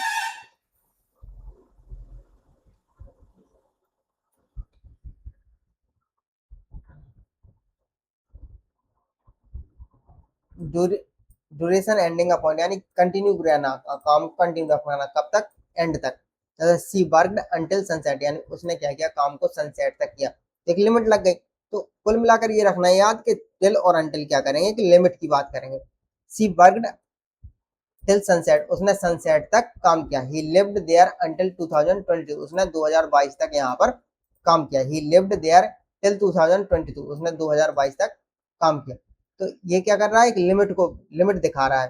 ड्यूरेशन एंडिंग अ पॉइंट, यानी कंटिन्यू रहना, काम कंटिन्यू रखना, कब तक, एंड तक। जैसे सी वर्कड अंटिल सनसेट, यानी उसने क्या किया, काम को सनसेट तक किया, एक लिमिट लग गई। तो कुल मिलाकर ये रखना है याद कि टिल और अंटिल क्या करेंगे कि लिमिट की बात करेंगे। सी वर्कड टिल सनसेट, उसने सनसेट तक काम किया। ही लिव्ड देयर अंटिल 2022, उसने 2022 तक यहाँ पर काम किया। ही लिव्ड देयर टिल 2022, उसने 2022 तक काम किया। तो ये क्या कर रहा है, एक लिमिट दिखा रहा है।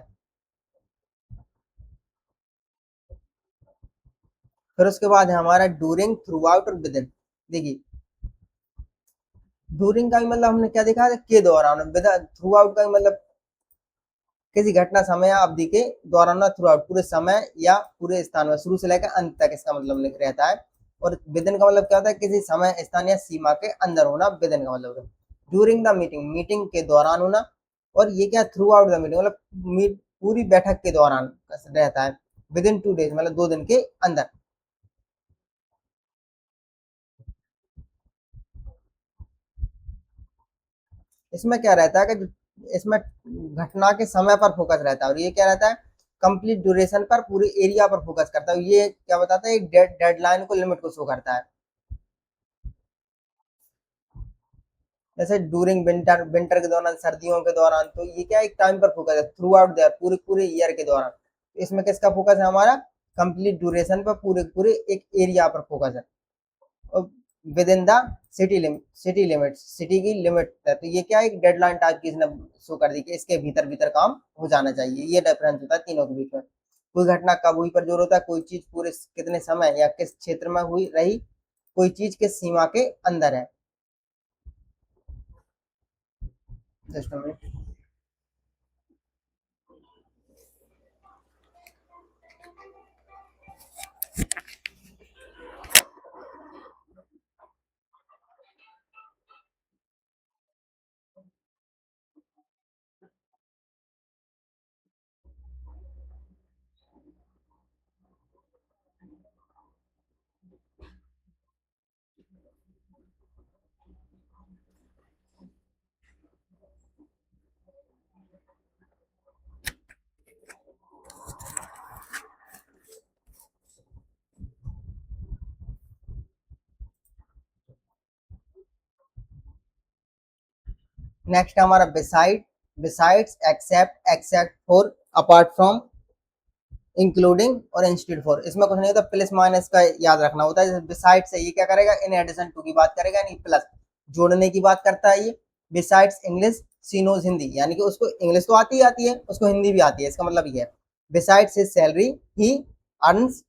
फिर उसके बाद है हमारा डूरिंग, थ्रू आउट और विद इन। देखिए डूरिंग का भी मतलब हमने क्या देखा है, के दौरान, थ्रू आउट का मतलब किसी घटना समय या अवधि के दौरान, थ्रू आउट पूरे समय या पूरे स्थान में, शुरू से लेकर अंत तक इसका मतलब रहता है। और विदिन का मतलब क्या होता है, किसी समय स्थान या सीमा के अंदर होना, विदिन का मतलब। ड्यूरिंग द मीटिंग, मीटिंग के दौरान होना। और ये क्या, थ्रू आउट द मीटिंग मतलब पूरी बैठक के दौरान रहता है। विद इन 2 days मतलब 2 दिन के अंदर। इसमें क्या रहता है कि इसमें घटना के समय पर फोकस रहता है, और ये क्या रहता है, कंप्लीट ड्यूरेशन पर, पूरे एरिया पर फोकस करता है। ये क्या बताता है, एक डेडलाइन को, लिमिट को शो करता है। जैसे ड्यूरिंग विंटर, विंटर के दौरान, सर्दियों के दौरान, तो ये क्या एक टाइम पर फोकस है, थ्रू आउट देयर, पूरे पूरे ईयर के दौरान। तो इसमें किसका फोकस है हमारा, कंप्लीट ड्यूरेशन पर, पूरे पूरे एक एरिया पर फोकस है। और with in the city limit, city की लिमिट है। तो ये क्या एक डेडलाइन टाइप की इसने शो कर दी कि इसके भीतर भीतर काम हो जाना चाहिए। ये डिफरेंस होता है तीनों के बीच में। कोई घटना कब हुई पर जोर होता है, कोई चीज पूरे कितने समय या किस क्षेत्र में हुई रही, कोई चीज किस सीमा के अंदर है। Just a minute. नेक्स्ट हमारा beside, besides, except, except for, apart from, including और इंस्टीड फॉर। इसमें कुछ नहीं होता, प्लस माइनस का याद रखना होता है। जैसे बिसाइड से ये क्या करेगा, इन एडिशन टू की बात करेगा, यानी प्लस जोड़ने की बात करता है ये। Besides English she knows Hindi, यानी कि उसको इंग्लिश तो आती ही आती है, उसको हिंदी भी आती है, इसका मतलब ये है। Besides his salary he earns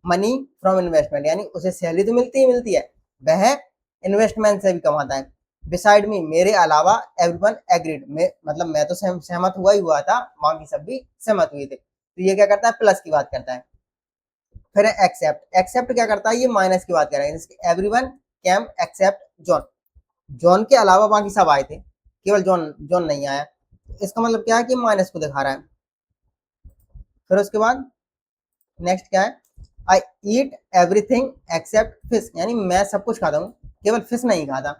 money from investment, यानी उसे सैलरी तो मिलती है, वह इन्वेस्टमेंट से भी कमाता है। बिसाइड मी, मेरे अलावा, एवरीवन एग्रीड, मतलब मैं तो सहमत हुआ था, बाकी सब भी सहमत हुए थे। तो ये क्या करता है, प्लस की बात करता है। फिर है एक्सेप्ट, एक्सेप्ट क्या करता है, ये माइनस की बात करेगा। Everyone came except John, John के अलावा बाकी सब आए थे, केवल जॉन जॉन नहीं आया। इसका मतलब क्या है कि माइनस को दिखा रहा है। फिर उसके बाद नेक्स्ट क्या है, आई ईट एवरीथिंग एक्सेप्ट फिश, यानी मैं सब कुछ खाता हूँ, केवल फिश नहीं खाता।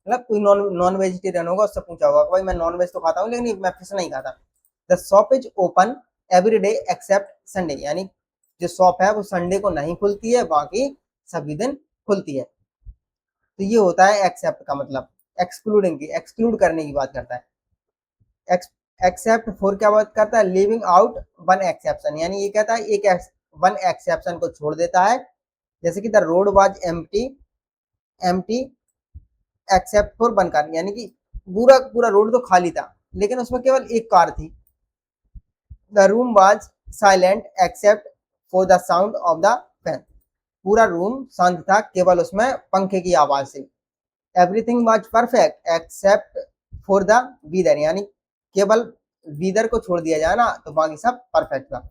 मतलब कोई नॉन नॉन वेजिटेरियन होगा, उससे पूछा होगा भाई मैं नॉन वेज तो खाता हूँ लेकिन मैं फिश नहीं खाता। The shop is open every day except Sunday, यानी जो शॉप है वो संडे को नहीं खुलती है, बाकी सभी दिन खुलती है। तो ये होता है एक्सेप्ट का मतलब, एक्सक्लूडिंग की, एक्सक्लूड करने की बात करता है। एक्सेप्ट फोर क्या बात करता है, लिविंग आउट वन एक्सेप्शन, यानी ये कहता है एक वन एक्सेप्शन को छोड़ देता है। जैसे कि the road was empty, empty except for one car, यानी कि पूरा पूरा रोड तो खाली था लेकिन उसमें केवल एक कार थी। The room was silent except for the sound of the fan, पूरा रूम शांत था केवल उसमें पंखे की आवाज से। Everything was perfect except for the wither, यानी केवल वीदर को छोड़ दिया जाए ना तो बाकी सब परफेक्ट था।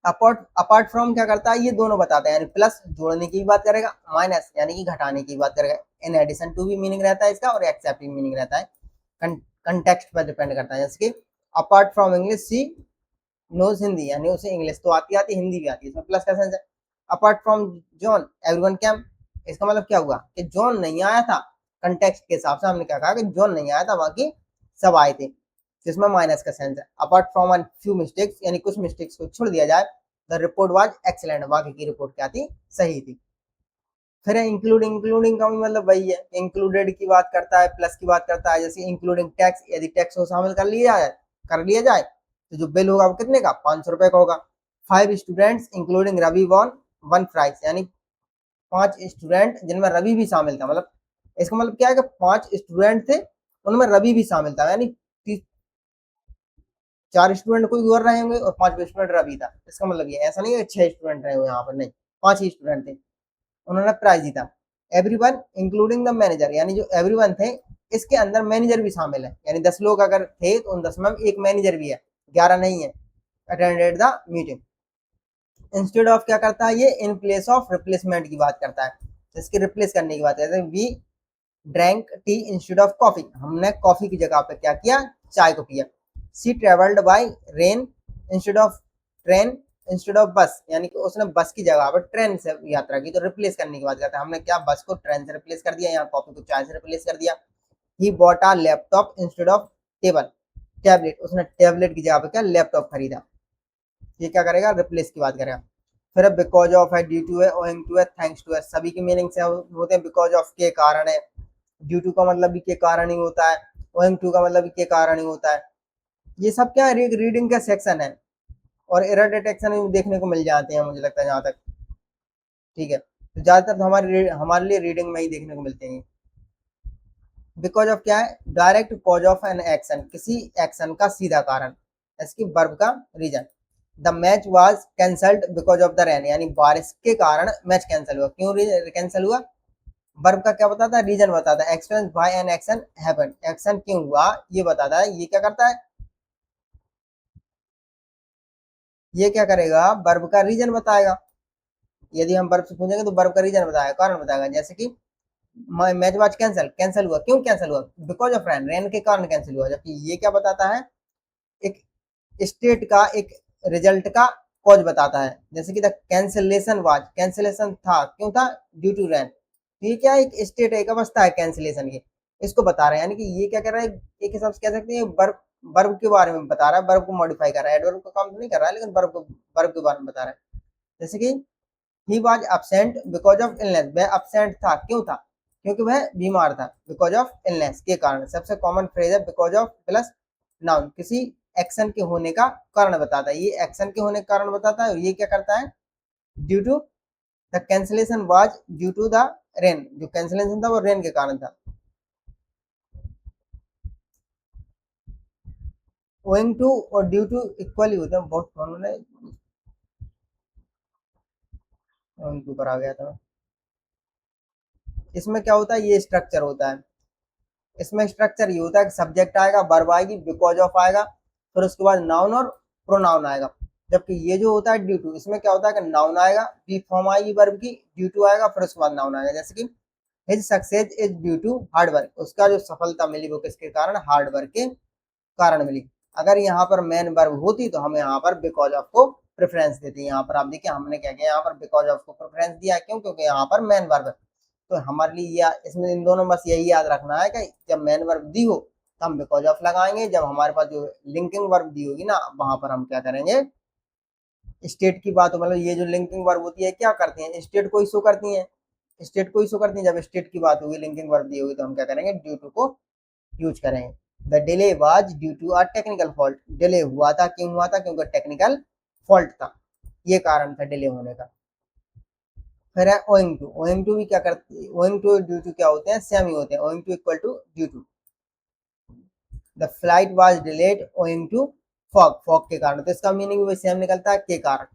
अपार्ट अपार्ट फ्रॉम क्या करता है, ये दोनों बताता है, यानी प्लस जोड़ने की बात करेगा, माइनस यानी कि घटाने की बात करेगा। इन एडिशन टू भी मीनिंग रहता है इसका, और एक्सेप्ट भी मीनिंग रहता है, कंटेक्स्ट पर डिपेंड करता है। जैसे कि apart from English she knows Hindi, यानी उसे इंग्लिश तो आती हिंदी भी आती है, इसमें प्लस का सेंस है। Apart from John everyone came, इसका मतलब क्या हुआ कि जॉन नहीं आया था, कंटेक्स्ट के हिसाब से हमने क्या कहा कि जॉन नहीं आया था, बाकी सब आए थे, जिसमें माइनस का सेंस है। Apart from a few mistakes, यानी कुछ मिस्टेक्स को छोड़ दिया जाए, द रिपोर्ट वाज एक्सीलेंट, बाकी की रिपोर्ट क्या थी, सही थी। फिर इंक्लूडिंग, इंक्लूडिंग का भी मतलब वही है, इंक्लूडेड की बात करता है, प्लस की बात करता है। जैसे इंक्लूडिंग टैक्स, यदि टैक्स को शामिल कर लिया जाए तो जो बिल होगा वो कितने का, 500 रुपए का होगा। 5 students including Ravi won one prize, यानी 5 स्टूडेंट जिनमें रवि भी शामिल था, मतलब इसका मतलब क्या है कि 5 स्टूडेंट थे उनमें रवि भी शामिल था, यानी 4 स्टूडेंट कोई और रहे होंगे और 5 स्टूडेंट रवि था। इसका मतलब ये ऐसा नहीं है 6 स्टूडेंट रहे हो यहाँ पर, नहीं, 5 ही स्टूडेंट थे, उन्होंने प्राइज जीता। एवरीवन इंक्लूडिंग द मैनेजर, यानी जो एवरीवन थे इसके अंदर मैनेजर भी शामिल है, यानी 10 लोग अगर थे तो उन 10 में एक मैनेजर भी है, 11 नहीं है। Attended the meeting, instead of क्या करता है ये, इन प्लेस ऑफ रिप्लेसमेंट की बात करता है, इसके रिप्लेस करने की बात करता है। We drank tea instead of coffee, हमने कॉफी की जगह पे क्या किया, चाय को पिया। She travelled by rain instead of train instead of bus, यानी कि उसने बस की जगह पर ट्रेन से यात्रा की, तो रिप्लेस करने की बात करता है। हमने क्या, बस को ट्रेन से रिप्लेस कर दिया, यहाँ कॉफी को चाय से रिप्लेस कर दिया। He bought a laptop instead of table, tablet, उसने टैबलेट की जगह पे क्या, लैपटॉप खरीदा। ये क्या करेगा, रिप्लेस की बात करेगा। फिर बिकॉज ऑफ है, ड्यू टू है, ओइंग टू है, थैंक्स टू है, सभी के मीनिंग से होते हैं। बिकॉज ऑफ के कारण है, ड्यू टू का मतलब भी के कारण ही होता है, ओइंग टू का मतलब भी के कारण ही होता है। ये सब क्या है, रीडिंग का सेक्शन है, और एरर डिटेक्शन भी देखने को मिल जाते हैं मुझे लगता है जहाँ तक, ठीक है। तो ज्यादातर तो हमारे लिए रीडिंग में ही देखने को मिलते हैं। बिकॉज ऑफ क्या है, direct cause of an action, किसी एक्शन का सीधा कारण, इसकी वर्ब का reason. The match was cancelled because of the rain, यानी बारिश के कारण मैच कैंसिल हुआ, क्यों कैंसिल हुआ, वर्ब का क्या बताता है, रीजन बताता है। Experience by an action happened, action क्यों हुआ ये बताता है। ये क्या करता है, ये क्या करेगा, वर्ब का रीजन बताएगा। यदि हम वर्ब से पूछेंगे तो वर्ब का रीजन बताएगा, कारण बताएगा। जैसे कि मैच वॉज कैंसिल, कैंसिल हुआ, क्यों कैंसिल हुआ, बिकॉज ऑफ रेन, रेन के कारण कैंसिल हुआ। जबकि ये क्या बताता है, एक स्टेट का एक रिजल्ट का कॉज बताता है। जैसे कि द कैंसिलेशन वाज, कैंसिलेशन था, क्यों था, ड्यू टू रेन। तो ये क्या, एक स्टेट है, एक अवस्था है कैंसिलेशन की, इसको बता रहे हैं। यानी कि ये क्या कर रहा है, एक हिसाब से कह सकते हैं वर्ब, वर्ब के बारे में बता रहा है, वर्ब को मॉडिफाई कर रहा है, एडवर्ब का काम तो नहीं कर रहा है लेकिन वर्ब के बारे में बता रहा है। जैसे कि he was absent because of illness, वह absent था, क्यों था, क्योंकि वह बीमार था, बिकॉज ऑफ इलनेस के कारण। सबसे कॉमन फ्रेज है बिकॉज ऑफ प्लस नाउन, किसी एक्शन के होने का कारण बताता है, ये एक्शन के होने का कारण बताता है। और ये क्या करता है, due to the cancellation was due to the rain, जो कैंसिलेशन था वो रेन के कारण था। ओइंग टू और ड्यू टू इक्वली होते हैं, बहुत फॉर्मूला है। ओइंग टू पर आ गया था। इसमें क्या होता है, ये स्ट्रक्चर होता है। इसमें स्ट्रक्चर ये होता है कि सब्जेक्ट आएगा, वर्ब आएगी, बिकॉज ऑफ आएगा, फिर उसके बाद नाउन और प्रोनाउन आएगा। जबकि ये जो होता है ड्यू टू, इसमें क्या होता है कि नाउन आएगा, बी फॉर्म आएगी वर्ब की, ड्यू टू आएगा, फिर उसके बाद नाउन आएगा। जैसे कि his success is due to hard work, उसका जो सफलता मिली वो किसके कारण, हार्ड वर्क के कारण मिली। अगर यहाँ पर मेन वर्ब होती तो हम यहाँ पर बिकॉज ऑफ को प्रेफरेंस देते। यहाँ पर आप देखिए हमने क्या किया, यहाँ पर बिकॉज ऑफ को प्रेफरेंस दिया, क्यों, क्योंकि यहाँ पर मेन वर्ब है। तो हमारे लिए इसमें इन दोनों बस यही याद रखना है कि जब मेन वर्ब दी हो तो हम बिकॉज ऑफ लगाएंगे, जब हमारे पास जो लिंकिंग वर्ब दी होगी ना वहां पर हम क्या करेंगे, स्टेट की बात हो, मतलब ये जो लिंकिंग वर्ब होती है क्या करती है, स्टेट को ही शो करती है, स्टेट को ही शो करती है। जब स्टेट की बात होगी, लिंकिंग वर्ब दी होगी, तो हम क्या करेंगे, ड्यू टू को यूज करेंगे। The delay was due to a technical fault, delay हुआ था, क्यों हुआ था, क्योंकि टेक्निकल फॉल्ट था, ये कारण था डिले होने का। फिर है ओइंग टू, ओइंग टू भी क्या करते हैं, ओइंग टू ड्यू टू क्या होते हैं, सेम ही होते हैं, owing to equal to due to. The flight was delayed owing to fog, fog के कारण, तो इसका मीनिंग भी सेम निकलता है, के कारण।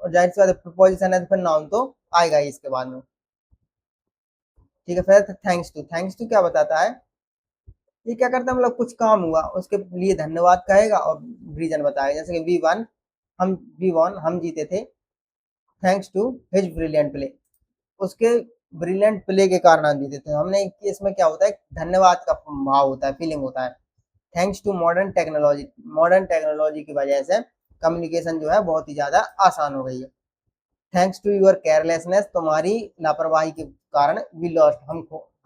और जाहिर सी बात है प्रीपोजिशन है तो फिर नाउन तो आएगा ही इसके बाद में। ठीक है, फिर थैंक्स टू, थैंक्स टू क्या बताता है, ये क्या करता है, मतलब कुछ काम हुआ उसके लिए धन्यवाद कहेगा और रीजन बताएगा। जैसे कि वी वन हम जीते थे, thanks to his brilliant play, उसके ब्रिलियंट प्ले के कारण हम जीते थे। हमने इसमें क्या होता है, धन्यवाद का भाव होता है, फीलिंग होता है। Thanks to modern technology, modern technology की वजह से कम्युनिकेशन जो है बहुत ही ज्यादा आसान हो गई है। थैंक्स टू यूर केयरलेसनेस, तुम्हारी लापरवाही के कारण वी लॉस्ट,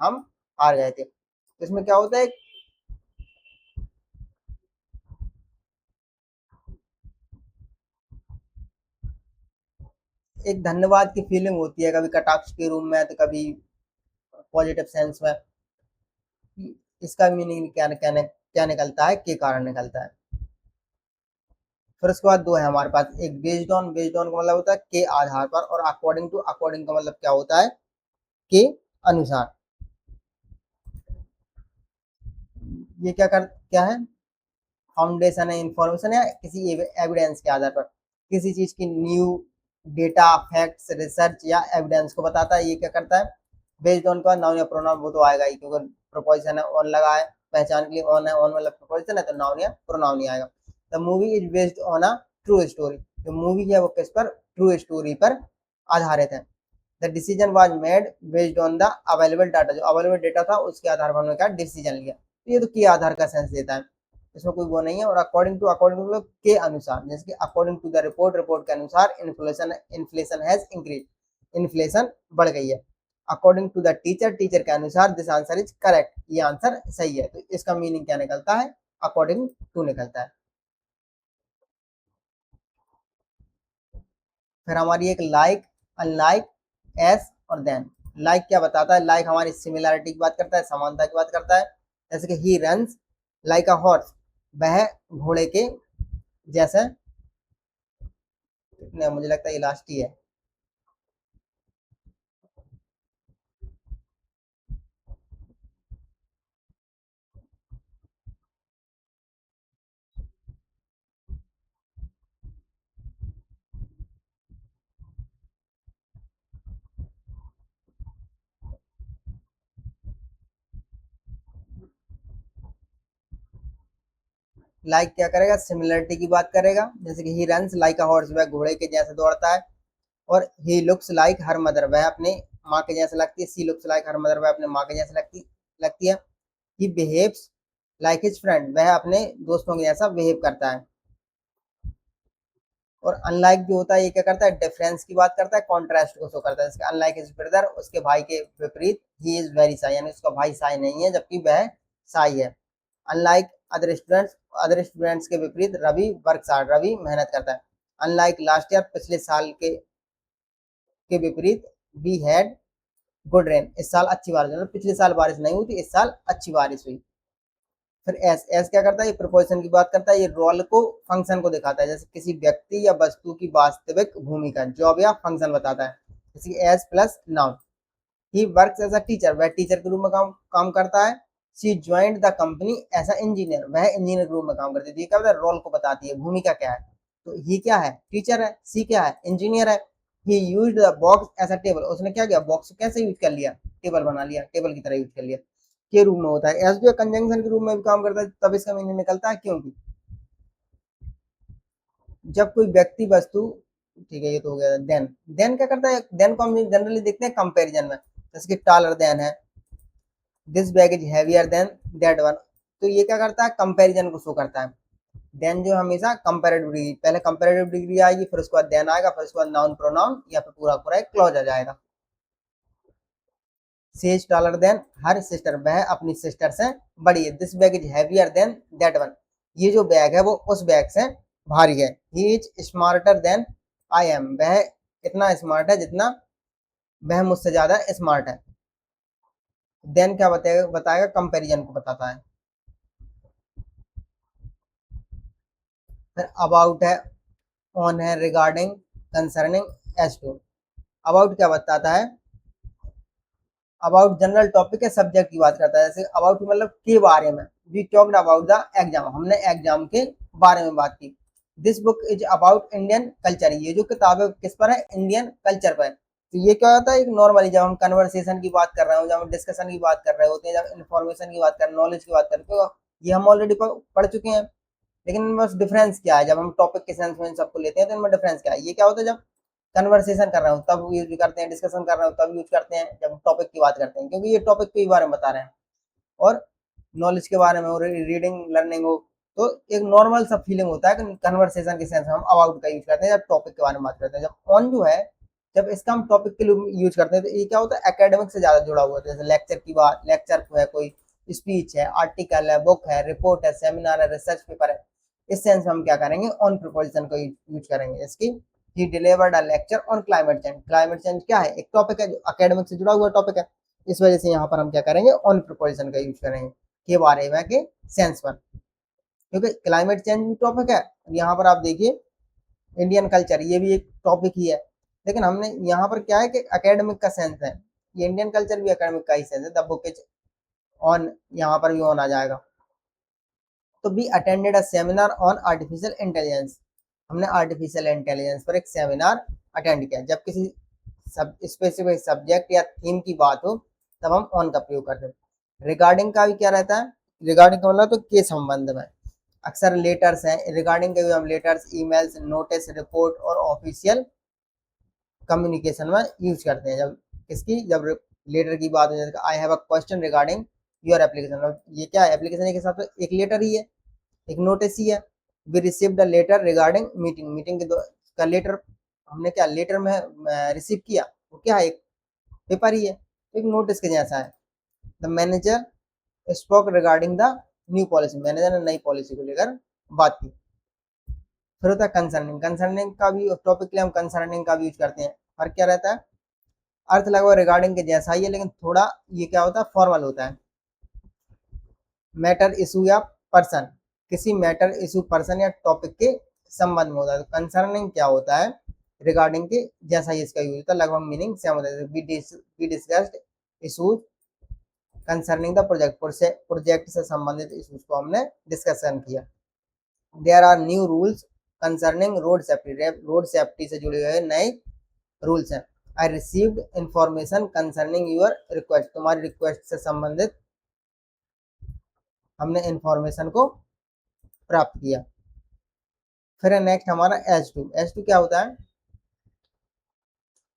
हम हार गए थे। तो इसमें क्या होता है, एक धन्यवाद की फीलिंग होती है, कभी कटाक्ष के रूप में तो कभी पॉजिटिव सेंस में। इसका मीनिंग क्या निकलता है, के कारण निकलता है। फिर उसके बाद दो है हमारे पास, एक बेस्ड ऑन, बेस्ड ऑन का मतलब होता है के आधार पर, और अकॉर्डिंग टू, अकॉर्डिंग का मतलब क्या होता है, के अनुसार। ये क्या है, फाउंडेशन है, इंफॉर्मेशन है किसी एविडेंस के आधार पर, किसी चीज की न्यू डेटा, फैक्ट्स, रिसर्च या एविडेंस को बताता है। ये क्या करता है, बेस्ड ऑन का नाउन या प्रोनाउन वो तो आएगा ही, क्योंकि प्रोपोजिशन है, ऑन लगा है, पहचान के लिए ऑन है, ऑन मतलब प्रोपोजिशन है तो नाउन या प्रोनाउन ही आएगा। The movie is based on a true story, जो मूवी है वो किस पर, ट्रू स्टोरी पर आधारित है। The decision was made based on the available data, जो अवेलेबल डेटा था उसके आधार पर हमने क्या डिसीजन लिया। तो ये तो के आधार का सेंस देता है, इसमें कोई वो नहीं है। और अकॉर्डिंग टू, अकॉर्डिंग टू के अनुसार, जैसे कि according to the report, report के अनुसार inflation, inflation has increase, inflation बढ़ गई है। According to the teacher, teacher के अनुसार दिस आंसर इज करेक्ट, ये आंसर सही है। तो इसका मीनिंग क्या निकलता है, अकॉर्डिंग टू निकलता है। फिर हमारी एक लाइक, अनलाइक, एस और देन। लाइक क्या बताता है, लाइक हमारी सिमिलैरिटी की बात करता है, समानता की बात करता है। जैसे कि he runs like a horse, वह घोड़े के जैसे, मुझे लगता है ये लास्ट ही है। लाइक क्या करेगा, सिमिलरिटी की बात करेगा। जैसे कि he runs like a horse, वह घोड़े के जैसे दौड़ता है। और he looks like her mother, वह अपने माँ के जैसे लगती है। सी लुक्स लाइक हर मदर, वह अपने माँ के जैसे लगती है। He behaves like his friend, वह अपने दोस्तों के जैसा बिहेव करता है। और अनलाइक जो होता है ये क्या करता है, डिफरेंस की बात करता है, कॉन्ट्रास्ट को शो करता है। जैसे अनलाइक हिज ब्रदर, उसके भाई के विपरीत, ही इज वेरी शाई, यानी उसका भाई शाई नहीं है जबकि वह शाई है। अनलाइक अदर स्टूडेंट्स के विपरीत रवि वर्क्स हार्ड, रवि मेहनत करता है। अनलाइक लास्ट ईयर, पिछले साल के विपरीत, वी हैड गुड रेन, इस साल अच्छी बारिश, मतलब पिछले साल बारिश नहीं हुई थी, इस साल अच्छी बारिश हुई। फिर एस, एस क्या करता है, ये प्रोपोजिशन की बात करता है, ये रोल को, फंक्शन को दिखाता है। जैसे किसी व्यक्ति या वस्तु की वास्तविक भूमिका, जॉब या फंक्शन बताता है। जैसे S plus noun. He works as a teacher, वह टीचर के रूप में काम काम करता है। She joined the company as a engineer, वह इंजीनियर ग्रुप में काम करती थी। क्या होता है, रोल को बताती है, भूमिका क्या है। तो ही क्या है, टीचर है, सी क्या है, इंजीनियर है। He used the box as a table, उसने क्या किया, बॉक्स को कैसे यूज कर लिया, टेबल बना लिया, टेबल की तरह यूज कर लिया। के रूप में होता है, एस जो कंजंक्शन के रूप में भी काम करता है, तब इसका मीनिंग निकलता है, क्योंकि जब कोई व्यक्ति वस्तु, ठीक है ये तो हो गया। देन क्या करता है, देन को हम जनरली देखते हैं कंपैरिजन में, जैसे कि टालर देन है, this bag is heavier than that one. तो ये क्या करता है, कंपैरिजन को शो करता है। देन जो हमेशा कंपैरेटिव डिग्री, पहले कंपैरेटिव डिग्री आएगी, फिर उसके बाद देन आएगा, फिर उसके बाद नाउन प्रोनाउन या फिर पूरा पूरा एक क्लॉज आ जाएगा। She is taller than her sister, वह अपनी सिस्टर से बड़ी है। This bag is heavier than that one, ये जो बैग है वो उस बैग से भारी है। He is smarter than I am, वह इतना स्मार्ट है जितना, वह मुझसे ज्यादा स्मार्ट है। देन क्या बताएगा, बताएगा कंपैरिजन को बताता है। फिर अबाउट है, ऑन है, regarding, concerning, as to. About क्या बताता है, अबाउट जनरल टॉपिक है, सब्जेक्ट की बात करता है। जैसे अबाउट मतलब के बारे में, we talked about the exam, हमने एग्जाम के बारे में बात की। This book is about Indian culture, ये जो किताब है किस पर है, इंडियन कल्चर पर। तो ये क्या होता है, एक नॉर्मली जब हम कन्वर्सेशन की बात कर रहे हो, जब हम डिस्कशन की बात कर रहे होते हैं, जब इन्फॉर्मेशन की बात कर रहे हैं, नॉलेज की बात कर रहे हैं, तो ये हम ऑलरेडी पढ़ चुके हैं। लेकिन इनमें बस डिफरेंस क्या है, जब हम टॉपिक के सेंस में सबको लेते हैं तो इनमें डिफरेंस क्या है। ये क्या होता है, जब कन्वर्सेशन कर रहा हूँ तब यूज करते हैं, डिस्कशन कर रहा हूँ तब यूज करते हैं, जब टॉपिक की बात करते हैं, क्योंकि ये टॉपिक के बारे में बता रहे हैं। और नॉलेज के बारे में हो, रीडिंग लर्निंग हो, तो एक नॉर्मल सा फीलिंग होता है कि कन्वर्सेशन के सेंस में हम अबाउट का यूज करते हैं, जब टॉपिक के बारे में बात करते हैं। जब ऑन जो है, जब इसका हम टॉपिक के लिए यूज करते हैं, तो ये क्या होता है, एकेडमिक से ज्यादा जुड़ा हुआ होता है। जैसे लेक्चर की बात, लेक्चर है, कोई स्पीच है, आर्टिकल है, बुक है, रिपोर्ट है, सेमिनार है, रिसर्च पेपर है, इस सेंस में हम क्या करेंगे, ऑन प्रिपोजिशन को यूज करेंगे। इसकी he delivered a lecture on climate change, climate change क्या है, एक टॉपिक है जो एकेडमिक से जुड़ा हुआ टॉपिक है, इस वजह से यहाँ पर हम क्या करेंगे, ऑन प्रिपोजिशन का यूज करेंगे, के बारे में के सेंस पर, क्योंकि क्लाइमेट चेंज भी टॉपिक है। यहाँ पर आप देखिए इंडियन कल्चर, ये भी एक टॉपिक ही है, लेकिन हमने यहाँ पर क्या है कि एकेडमिक का सेंस है, ये इंडियन कल्चर भी एकेडमिक का ही सेंस है। द बुक इज ऑन, यहाँ पर भी ऑन आ जाएगा। तो be attended a seminar on artificial intelligence, हमने आर्टिफिशियल इंटेलिजेंस पर एक सेमिनार अटेंड किया। जब किसी सब स्पेसिफिक सब्जेक्ट या थीम की बात हो, तब हम ऑन का प्रयोग करते हैं। रिगार्डिंग का भी क्या रहता है, रिगार्डिंग का मतलब तो के संबंध में। अक्सर लेटर्स हैं, रिगार्डिंग के भी हम लेटर्स, ईमेल्स, नोटिस, रिपोर्ट और ऑफिशियल कम्युनिकेशन में यूज करते हैं। जब किसकी, जब लेटर की बात हो जाए, I have a question regarding your application, ये क्या है, एप्लीकेशन के हिसाब से एक लेटर ही है, एक नोटिस ही है। We received a letter regarding meeting, meeting के का लेटर हमने क्या, लेटर में रिसीव किया, वो क्या है, एक पेपर ही है, एक नोटिस के जैसा है। The manager spoke regarding the new policy, manager ने नई पॉलिसी को लेकर बात की। फिर होता है कंसर्निंग, कंसर्निंग का भी टॉपिक के लिए हम कंसर्निंग का भी यूज करते हैं। फर्क क्या रहता है, अर्थ लगभग रिगार्डिंग के जैसा ही है, लेकिन थोड़ा ये क्या होता है, फॉर्मल होता है। मैटर इशू या पर्सन, किसी मैटर इशू पर्सन या टॉपिक के संबंध में होता है। तो कंसर्निंग क्या होता है, रिगार्डिंग के जैसा ही इसका यूज होता है, लगभग मीनिंग सेम होता है। We discussed issues concerning the project, project से संबंधित इशूज को हमने डिस्कशन किया। There are new rules concerning road safety, road safety से जुड़े हुए नए रूल्स हैं। I received information concerning your request, तुम्हारी रिक्वेस्ट से संबंधित हमने इंफॉर्मेशन को प्राप्त किया। फिर है नेक्स्ट हमारा एच टू, एच टू क्या होता है,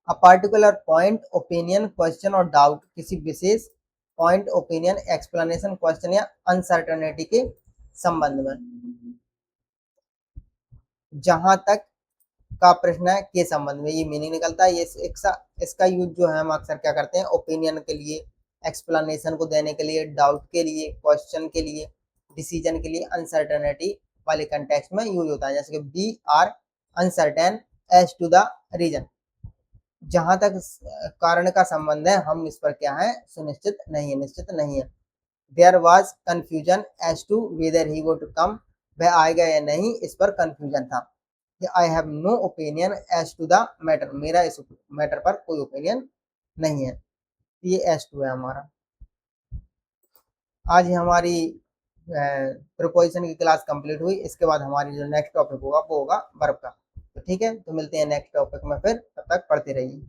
a particular point, opinion, question और डाउट, किसी विशेष पॉइंट, ओपिनियन, एक्सप्लेनेशन, क्वेश्चन या अनसर्टेनिटी के संबंध में। जहां तक का प्रश्न है के संबंध में, ये मीनिंग निकलता है। ये इसका यूज जो है हम अक्सर क्या करते हैं, ओपिनियन के लिए, एक्सप्लेनेशन को देने के लिए, डाउट के लिए, क्वेश्चन के लिए, डिसीजन के लिए, अनसर्टेनिटी वाले कंटेक्स्ट में यूज होता है। जैसे कि we are uncertain as to the reason, जहां तक कारण का संबंध है हम इस पर क्या है, सुनिश्चित नहीं है, निश्चित नहीं है। There was confusion as to whether he would come, वह आएगा या नहीं, इस पर कंफ्यूजन था। I have no opinion as to the matter, मेरा इस मैटर पर कोई ओपिनियन नहीं है। ये एज टू है हमारा। आज ही हमारी प्रोपोजिशन की क्लास कंप्लीट हुई। इसके बाद हमारी जो नेक्स्ट टॉपिक होगा वो होगा वर्ब का। तो ठीक है, तो मिलते हैं नेक्स्ट टॉपिक में फिर, तब तक पढ़ते रहिए।